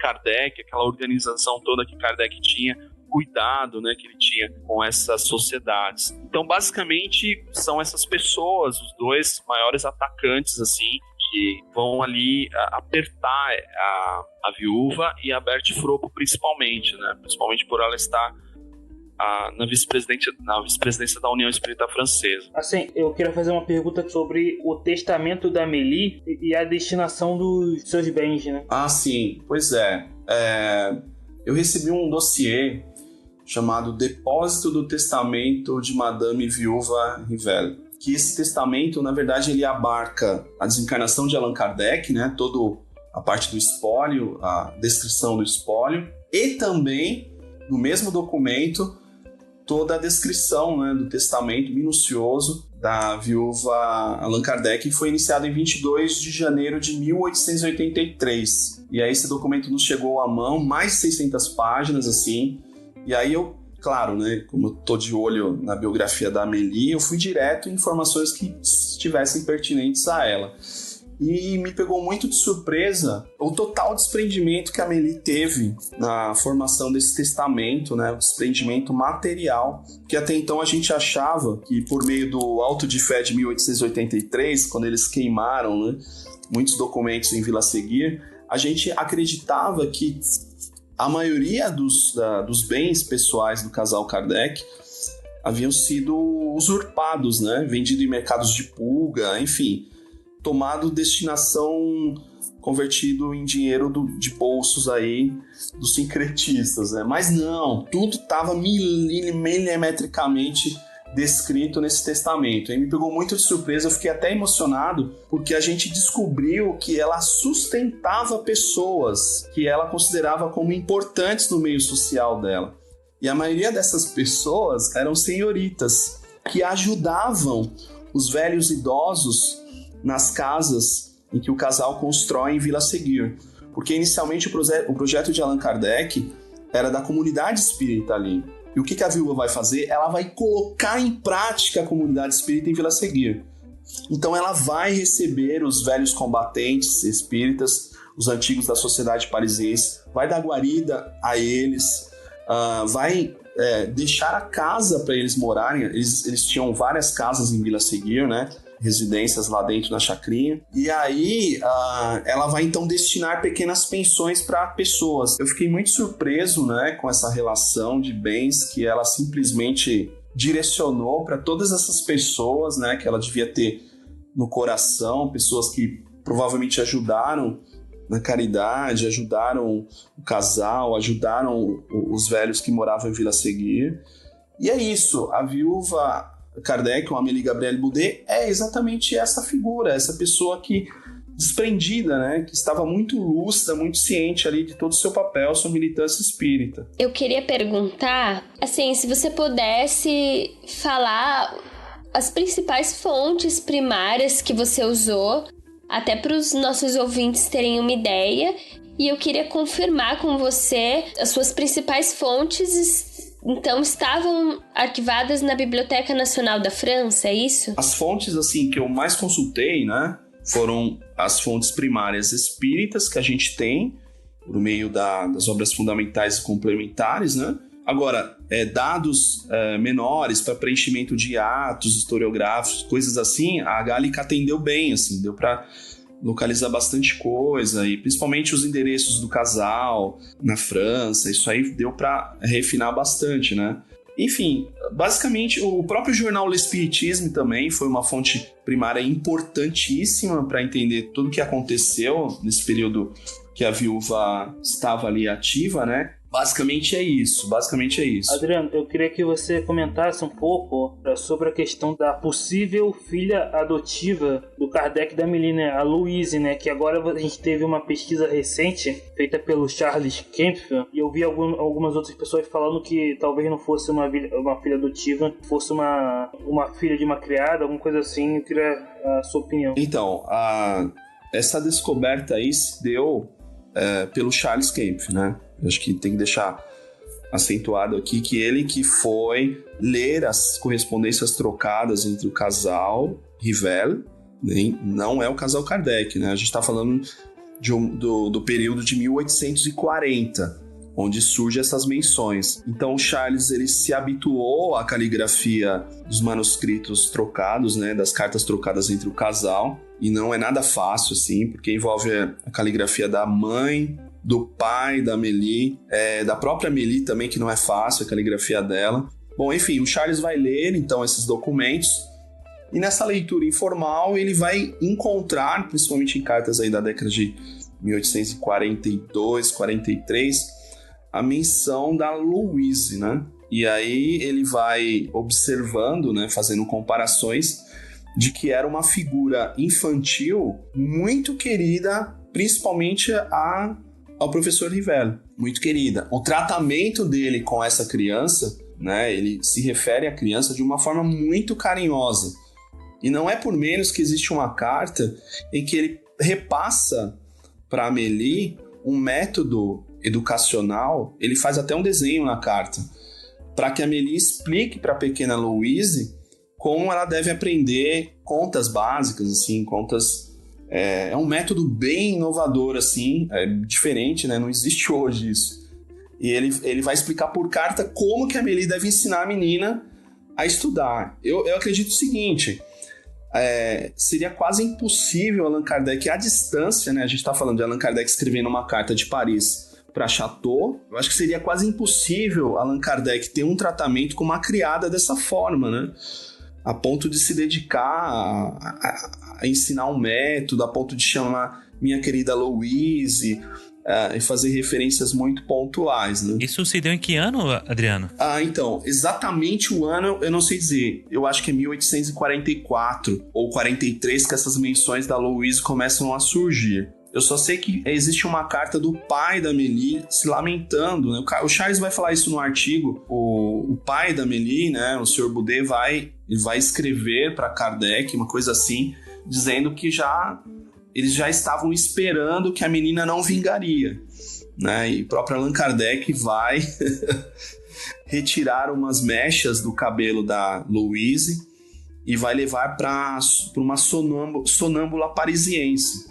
Kardec, aquela organização toda que Kardec tinha, cuidado, né, que ele tinha com essas sociedades. Então, basicamente, são essas pessoas, os dois maiores atacantes, assim, que vão ali apertar a viúva e a Berthe Frobel, principalmente, né, principalmente por ela estar na vice-presidência da União Espírita Francesa. Assim, eu queria fazer uma pergunta sobre o testamento da Amélie e a destinação dos seus bens, né? Ah, sim. Pois é. Eu recebi um dossiê chamado Depósito do Testamento de Madame Viúva Revel. Que esse testamento, na verdade, ele abarca a desencarnação de Allan Kardec, né? Toda a parte do espólio, a descrição do espólio, e também, no mesmo documento, toda a descrição, né, do testamento minucioso da viúva Allan Kardec, que foi iniciado em 22 de janeiro de 1883. E aí esse documento nos chegou à mão, mais de 600 páginas, assim. E aí eu, claro, né, como eu tô de olho na biografia da Amélie, eu fui direto em informações que estivessem pertinentes a ela. E me pegou muito de surpresa o total desprendimento que a Amélie teve na formação desse testamento, né? O desprendimento material, que até então a gente achava que por meio do auto de fé de 1883, quando eles queimaram, né, muitos documentos em Vila Seguir, a gente acreditava que a maioria dos bens pessoais do casal Kardec haviam sido usurpados, né? Vendido em mercados de pulga, enfim, tomado destinação, convertido em dinheiro de bolsos aí dos sincretistas, né? Mas não, tudo estava milimetricamente descrito nesse testamento. Aí me pegou muito de surpresa, eu fiquei até emocionado, porque a gente descobriu que ela sustentava pessoas que ela considerava como importantes no meio social dela. E a maioria dessas pessoas eram senhoritas, que ajudavam os velhos idosos nas casas em que o casal constrói em Vila Seguir. Porque inicialmente o projeto de Allan Kardec era da comunidade espírita ali. E o que a viúva vai fazer? Ela vai colocar em prática a comunidade espírita em Vila Seguir. Então ela vai receber os velhos combatentes espíritas, os antigos da sociedade parisiense, vai dar guarida a eles, vai deixar a casa para eles morarem. Eles tinham várias casas em Vila Seguir, né? Residências lá dentro na chacrinha, e aí ela vai então destinar pequenas pensões para pessoas. Eu fiquei muito surpreso, né, com essa relação de bens que ela simplesmente direcionou para todas essas pessoas, né, que ela devia ter no coração, pessoas que provavelmente ajudaram na caridade, ajudaram o casal, ajudaram os velhos que moravam em Vila Seguir. E é isso, a viúva Kardec, ou Amélie Gabrielle Boudet, é exatamente essa figura, essa pessoa que, desprendida, né, que estava muito lúcida, muito ciente ali de todo o seu papel, sua militância espírita. Eu queria perguntar, assim, se você pudesse falar as principais fontes primárias que você usou, até para os nossos ouvintes terem uma ideia, e eu queria confirmar com você as suas principais fontes. Então, estavam arquivadas na Biblioteca Nacional da França, é isso? As fontes, assim, que eu mais consultei, né, foram as fontes primárias espíritas que a gente tem, por meio das obras fundamentais e complementares, né? Agora, dados menores para preenchimento de atos historiográficos, coisas assim, a Gallica atendeu bem, assim, deu para localizar bastante coisa, e principalmente os endereços do casal na França, isso aí deu para refinar bastante, né? Enfim, basicamente o próprio jornal L'Espiritisme também foi uma fonte primária importantíssima para entender tudo o que aconteceu nesse período que a viúva estava ali ativa, né? Basicamente é isso. Adriano, eu queria que você comentasse um pouco sobre a questão da possível filha adotiva do Kardec e da Amélie, né? A Louise, né? Que agora a gente teve uma pesquisa recente feita pelo Charles Kempf, e eu vi algumas outras pessoas falando que talvez não fosse uma filha adotiva, fosse uma filha de uma criada, alguma coisa assim. Eu queria a sua opinião. Então, essa descoberta aí se deu pelo Charles Kempf, né? Eu acho que tem que deixar acentuado aqui que ele que foi ler as correspondências trocadas entre o casal Revel, não é o casal Kardec, né? A gente está falando do período de 1840, onde surgem essas menções. Então o Charles ele se habituou à caligrafia dos manuscritos trocados, né, das cartas trocadas entre o casal, e não é nada fácil assim, porque envolve a caligrafia da mãe, do pai da Amélie, da própria Amélie também, que não é fácil a caligrafia dela. Bom, enfim, o Charles vai ler então esses documentos, e nessa leitura informal ele vai encontrar, principalmente em cartas aí da década de 1842, 43, a menção da Louise, né? E aí ele vai observando, né, fazendo comparações, de que era uma figura infantil muito querida, principalmente ao professor Rivel, muito querida. O tratamento dele com essa criança, né, ele se refere à criança de uma forma muito carinhosa. E não é por menos que existe uma carta em que ele repassa para Amélie um método educacional, ele faz até um desenho na carta, para que a Amélie explique para a pequena Louise como ela deve aprender contas básicas, assim, contas... É um método bem inovador, assim, diferente, né? Não existe hoje isso. E ele vai explicar por carta como que a Amélie deve ensinar a menina a estudar. Eu acredito o seguinte... seria quase impossível Allan Kardec, à distância, né? A gente está falando de Allan Kardec escrevendo uma carta de Paris para Chateau. Eu acho que seria quase impossível Allan Kardec ter um tratamento com uma criada dessa forma, né? A ponto de se dedicar a ensinar um método, a ponto de chamar minha querida Louise, e fazer referências muito pontuais, né? Isso se deu em que ano, Adriano? Então, exatamente o ano eu não sei dizer. Eu acho que é 1844 ou 43 que essas menções da Louise começam a surgir. Eu só sei que existe uma carta do pai da Amélie se lamentando, né? O Charles vai falar isso no artigo. O pai da Amélie, né, o Sr. Boudet, vai escrever para Kardec, uma coisa assim, dizendo que eles já estavam esperando que a menina não vingaria, né? E o próprio Allan Kardec vai retirar umas mechas do cabelo da Louise e vai levar para uma sonâmbula parisiense,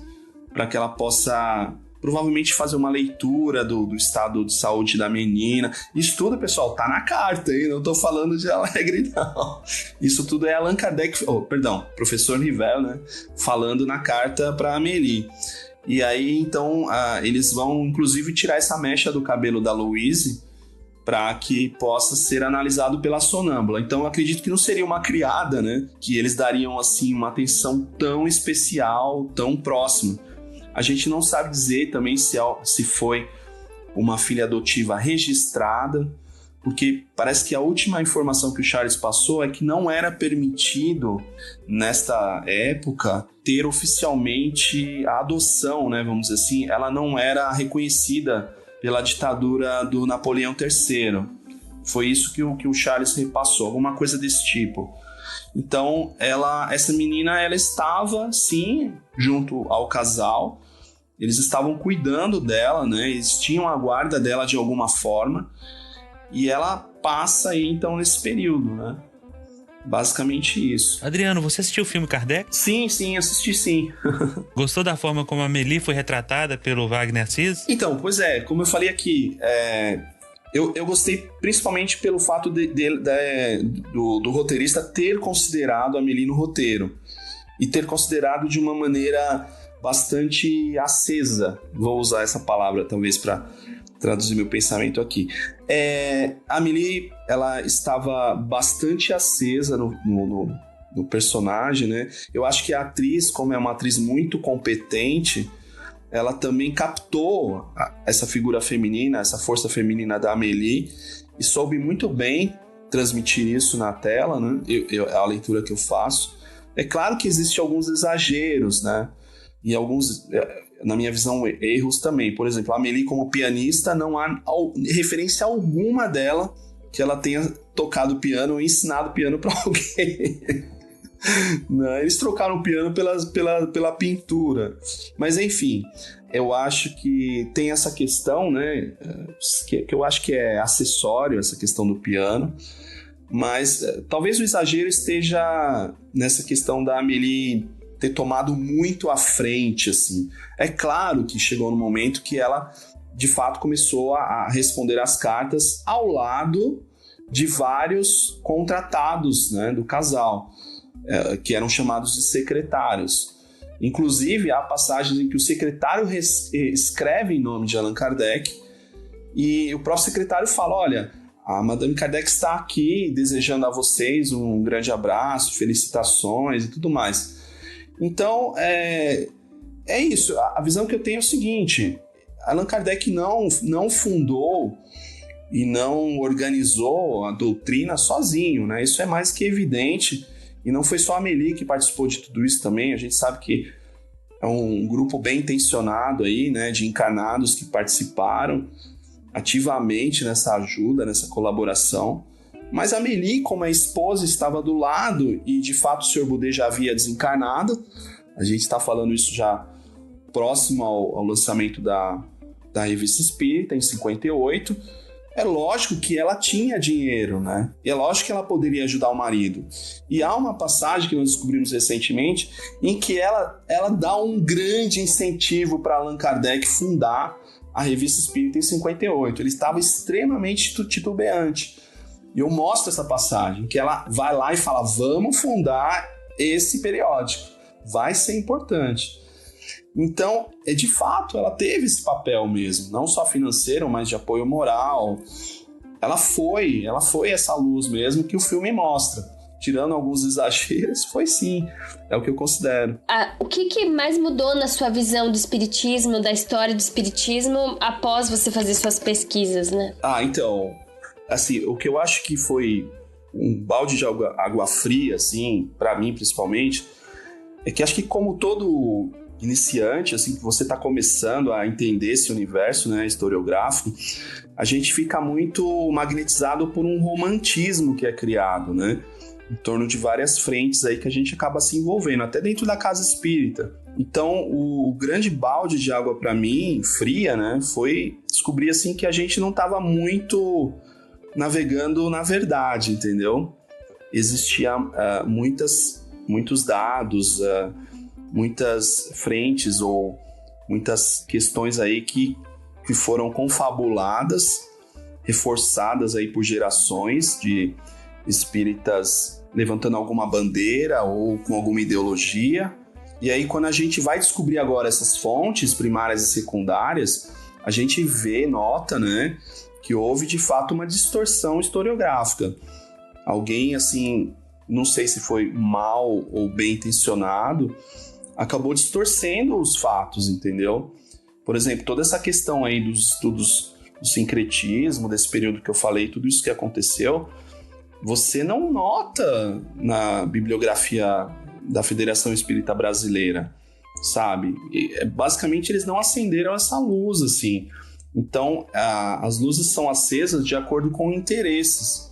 para que ela possa provavelmente fazer uma leitura do estado de saúde da menina. Isso tudo, pessoal, tá na carta, hein? Não tô falando de Alegre, não. Isso tudo é Allan Kardec, professor Rivel, né? Falando na carta para Amélie. E aí, então, eles vão, inclusive, tirar essa mecha do cabelo da Louise para que possa ser analisado pela sonâmbula. Então, eu acredito que não seria uma criada, né? Que eles dariam, assim, uma atenção tão especial, tão próxima. A gente não sabe dizer também se foi uma filha adotiva registrada, porque parece que a última informação que o Charles passou é que não era permitido, nesta época, ter oficialmente a adoção, né, vamos dizer assim. Ela não era reconhecida pela ditadura do Napoleão III. Foi isso que o Charles repassou, alguma coisa desse tipo. Então, essa menina, ela estava, sim, junto ao casal. Eles estavam cuidando dela, né? Eles tinham a guarda dela de alguma forma. E ela passa aí, então, nesse período, né? Basicamente isso. Adriano, você assistiu o filme Kardec? Sim, assisti sim. Gostou da forma como a Amélie foi retratada pelo Wagner Assis? Então, pois como eu falei aqui... Eu gostei principalmente pelo fato do roteirista ter considerado a Amélie no roteiro e ter considerado de uma maneira bastante acesa. Vou usar essa palavra talvez para traduzir meu pensamento aqui. A Amélie, ela estava bastante acesa no personagem, né? Eu acho que a atriz, como é uma atriz muito competente, ela também captou essa figura feminina, essa força feminina da Amélie e soube muito bem transmitir isso na tela, né? A leitura que eu faço. É claro que existem alguns exageros, né? E alguns, na minha visão, erros também. Por exemplo, a Amélie como pianista, não há referência alguma dela que ela tenha tocado piano ou ensinado piano para alguém. Não, eles trocaram o piano pela pintura. Mas enfim, eu acho que tem essa questão, né? Que eu acho que é acessório, essa questão do piano. Mas talvez o exagero esteja nessa questão da Amélie ter tomado muito à frente, assim. É claro que chegou no momento que ela, de fato, começou a responder as cartas ao lado de vários contratados, né, do casal, que eram chamados de secretários. Inclusive, há passagens em que o secretário escreve em nome de Allan Kardec e o próprio secretário fala, olha, a Madame Kardec está aqui desejando a vocês um grande abraço, felicitações e tudo mais. Então, é isso. A visão que eu tenho é o seguinte, Allan Kardec não fundou e não organizou a doutrina sozinho, né? Isso é mais que evidente. E não foi só a Amélie que participou de tudo isso também. A gente sabe que é um grupo bem intencionado aí, né, de encarnados que participaram ativamente nessa ajuda, nessa colaboração. Mas a Amélie, como a esposa, estava do lado e, de fato, o Sr. Boudet já havia desencarnado. A gente está falando isso já próximo ao lançamento da Revista Espírita, em 58. É lógico que ela tinha dinheiro, né? E é lógico que ela poderia ajudar o marido. E há uma passagem que nós descobrimos recentemente em que ela dá um grande incentivo para Allan Kardec fundar a Revista Espírita em 58. Ele estava extremamente titubeante. E eu mostro essa passagem, que ela vai lá e fala, vamos fundar esse periódico. Vai ser importante. Então, de fato, ela teve esse papel mesmo, não só financeiro, mas de apoio moral. Ela foi essa luz mesmo que o filme mostra. Tirando alguns exageros, foi sim, é o que eu considero. O que mais mudou na sua visão do espiritismo, da história do espiritismo, após você fazer suas pesquisas, né? Então, assim, o que eu acho que foi um balde de água fria, assim, para mim principalmente, é que acho que como todo iniciante, assim, que você está começando a entender esse universo, né, historiográfico, a gente fica muito magnetizado por um romantismo que é criado, né, em torno de várias frentes aí que a gente acaba se envolvendo, até dentro da casa espírita. Então, o grande balde de água para mim, fria, né, foi descobrir, assim, que a gente não estava muito navegando na verdade, entendeu? Existia muitos dados, muitas frentes ou muitas questões aí que foram confabuladas, reforçadas aí por gerações de espíritas levantando alguma bandeira ou com alguma ideologia. E aí, quando a gente vai descobrir agora essas fontes primárias e secundárias, a gente nota, né, que houve de fato uma distorção historiográfica. Alguém, assim, não sei se foi mal ou bem intencionado, acabou distorcendo os fatos, entendeu? Por exemplo, toda essa questão aí dos estudos do sincretismo, desse período que eu falei, tudo isso que aconteceu, você não nota na bibliografia da Federação Espírita Brasileira, sabe? Basicamente, eles não acenderam essa luz, assim. Então, as luzes são acesas de acordo com interesses.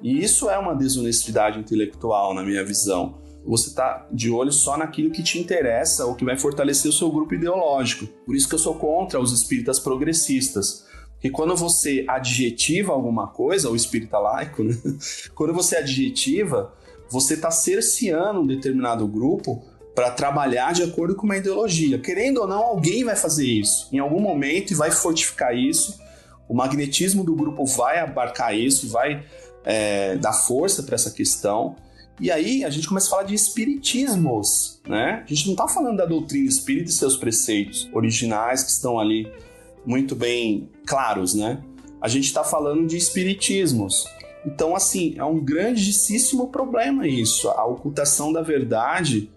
E isso é uma desonestidade intelectual, na minha visão. Você está de olho só naquilo que te interessa ou que vai fortalecer o seu grupo ideológico. Por isso que eu sou contra os espíritas progressistas. Porque quando você adjetiva alguma coisa, o espírita laico, né? Quando você adjetiva, você está cerceando um determinado grupo para trabalhar de acordo com uma ideologia. Querendo ou não, alguém vai fazer isso em algum momento e vai fortificar isso. O magnetismo do grupo vai abarcar isso e vai dar força para essa questão. E aí a gente começa a falar de espiritismos, né? A gente não está falando da doutrina espírita e seus preceitos originais que estão ali muito bem claros, né? A gente está falando de espiritismos. Então, assim, é um grandíssimo problema isso, a ocultação da verdade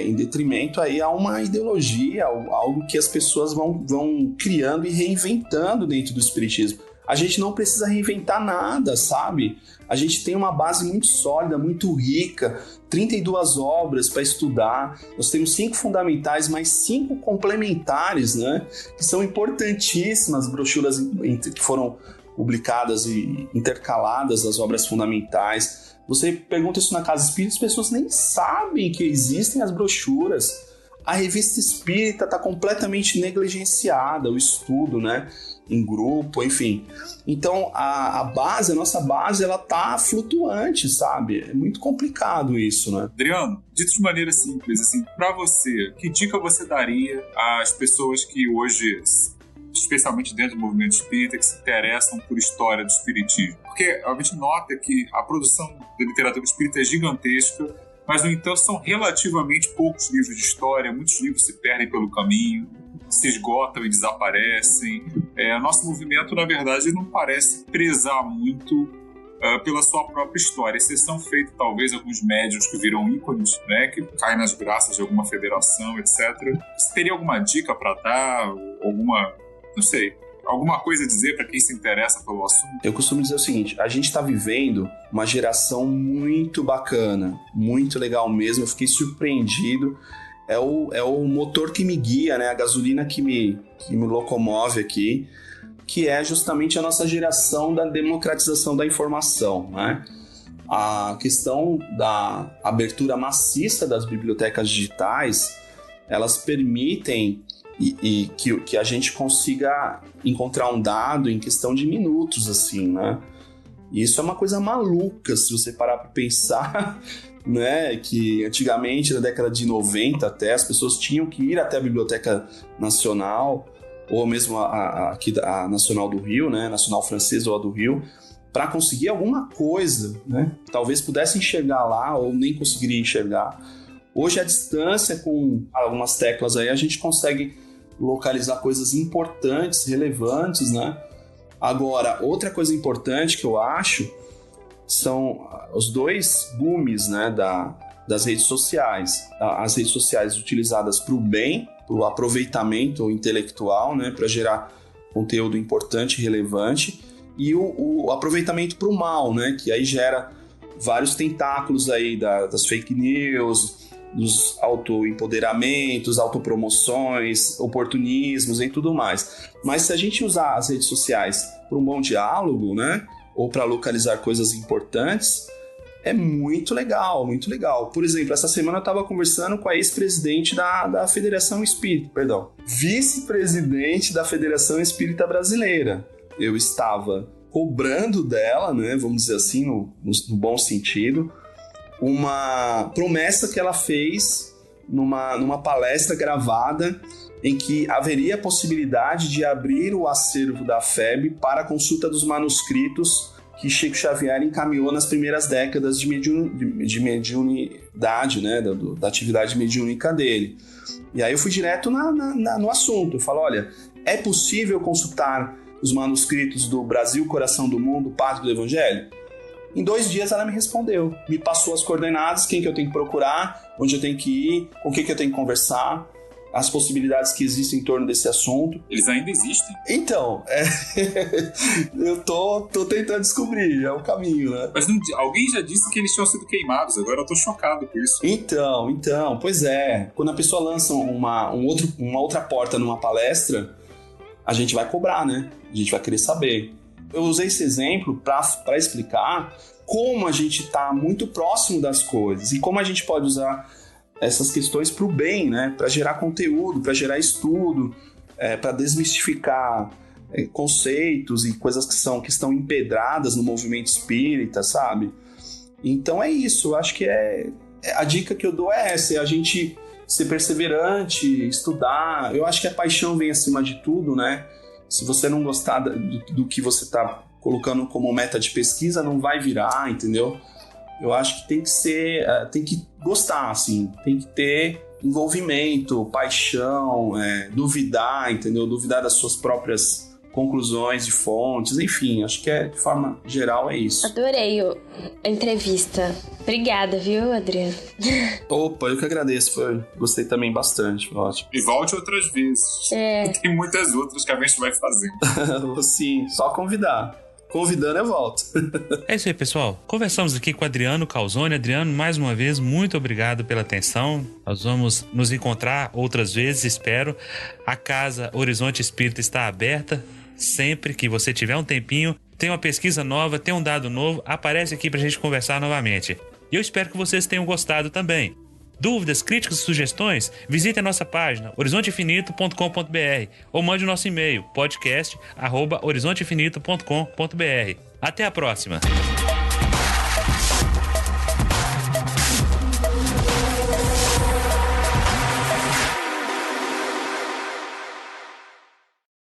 em detrimento aí a uma ideologia, algo que as pessoas vão criando e reinventando dentro do espiritismo. A gente não precisa reinventar nada, sabe? A gente tem uma base muito sólida, muito rica, 32 obras para estudar. Nós temos 5 fundamentais, mais 5 complementares, né? Que são importantíssimas, brochuras que foram publicadas e intercaladas às obras fundamentais. Você pergunta isso na Casa Espírita, as pessoas nem sabem que existem as brochuras. a revista espírita está completamente negligenciada, o estudo, né? Em grupo, enfim. Então, a nossa base, ela tá flutuante, sabe? É muito complicado isso, né? Adriano, dito de maneira simples, assim, pra você, que dica você daria às pessoas que hoje, especialmente dentro do movimento espírita, que se interessam por história do espiritismo? Porque a gente nota que a produção da literatura espírita é gigantesca, mas, no entanto, são relativamente poucos livros de história, muitos livros se perdem pelo caminho, se esgotam e desaparecem. Nosso movimento, na verdade, não parece prezar muito pela sua própria história, exceção feita, talvez, alguns médiuns que viram ícones, né, que caem nas graças de alguma federação, etc. Você teria alguma dica para dar? Alguma coisa a dizer para quem se interessa pelo assunto? Eu costumo dizer o seguinte, a gente está vivendo uma geração muito bacana, muito legal mesmo, eu fiquei surpreendido. É o motor que me guia, né? A gasolina que me locomove aqui, que é justamente a nossa geração da democratização da informação, né? A questão da abertura maciça das bibliotecas digitais, elas permitem que a gente consiga encontrar um dado em questão de minutos, assim, né? E isso é uma coisa maluca, se você parar para pensar, né? Que antigamente, na década de 90 até, as pessoas tinham que ir até a Biblioteca Nacional, ou mesmo aqui a Nacional do Rio, né? Nacional Francesa ou a do Rio, para conseguir alguma coisa, né? Talvez pudesse enxergar lá ou nem conseguiria enxergar. Hoje, à distância, com algumas teclas aí, a gente consegue localizar coisas importantes, relevantes, né? Agora, outra coisa importante que eu acho são os dois booms, né, das redes sociais. As redes sociais utilizadas para o bem, para o aproveitamento intelectual, né, para gerar conteúdo importante e relevante, e o aproveitamento para o mal, né, que aí gera vários tentáculos aí das fake news, dos autoempoderamentos, autopromoções, oportunismos e tudo mais. Mas se a gente usar as redes sociais para um bom diálogo, né, ou para localizar coisas importantes, é muito legal, muito legal. Por exemplo, essa semana eu estava conversando com a ex-presidente da Federação Espírita, vice-presidente da Federação Espírita Brasileira. Eu estava cobrando dela, né, vamos dizer assim, no bom sentido, uma promessa que ela fez numa palestra gravada em que haveria a possibilidade de abrir o acervo da FEB para a consulta dos manuscritos que Chico Xavier encaminhou nas primeiras décadas de mediunidade, né, da atividade mediúnica dele. E aí eu fui direto no assunto. Eu falo, olha, é possível consultar os manuscritos do Brasil, Coração do Mundo, Pátria do Evangelho? Em 2 dias ela me respondeu, me passou as coordenadas, quem que eu tenho que procurar, onde eu tenho que ir, com quem que eu tenho que conversar, as possibilidades que existem em torno desse assunto. Eles ainda existem? Então, eu tô tentando descobrir, é o caminho, né? Mas alguém já disse que eles tinham sido queimados, agora eu tô chocado com isso. Então, pois é. Quando a pessoa lança uma outra porta numa palestra, a gente vai cobrar, né? A gente vai querer saber. Eu usei esse exemplo para explicar como a gente está muito próximo das coisas e como a gente pode usar essas questões para o bem, né? Para gerar conteúdo, para gerar estudo, para desmistificar conceitos e coisas que estão empedradas no movimento espírita, sabe? Então é isso, eu acho que a dica que eu dou é essa, é a gente ser perseverante, estudar. Eu acho que a paixão vem acima de tudo, né? Se você não gostar do que você está colocando como meta de pesquisa, não vai virar, entendeu? Eu acho que tem que gostar, assim, tem que ter envolvimento, paixão, duvidar, entendeu? Duvidar das suas próprias conclusões de fontes, enfim, acho que de forma geral é isso. Adorei a entrevista. Obrigada, viu, Adriano? Opa, eu que agradeço, gostei também bastante, foi ótimo. E volte outras vezes. Tem muitas outras que a gente vai fazendo. Sim, só convidar. Convidando, eu volto. É isso aí, pessoal. Conversamos aqui com o Adriano Calzone. Adriano, mais uma vez, muito obrigado pela atenção. Nós vamos nos encontrar outras vezes, espero. A Casa Horizonte Espírita está aberta. Sempre que você tiver um tempinho, tem uma pesquisa nova, tem um dado novo, aparece aqui pra gente conversar novamente. E eu espero que vocês tenham gostado também. Dúvidas, críticas e sugestões? Visite a nossa página horizontefinito.com.br ou mande o nosso e-mail podcast@horizontefinito.com.br. Até a próxima!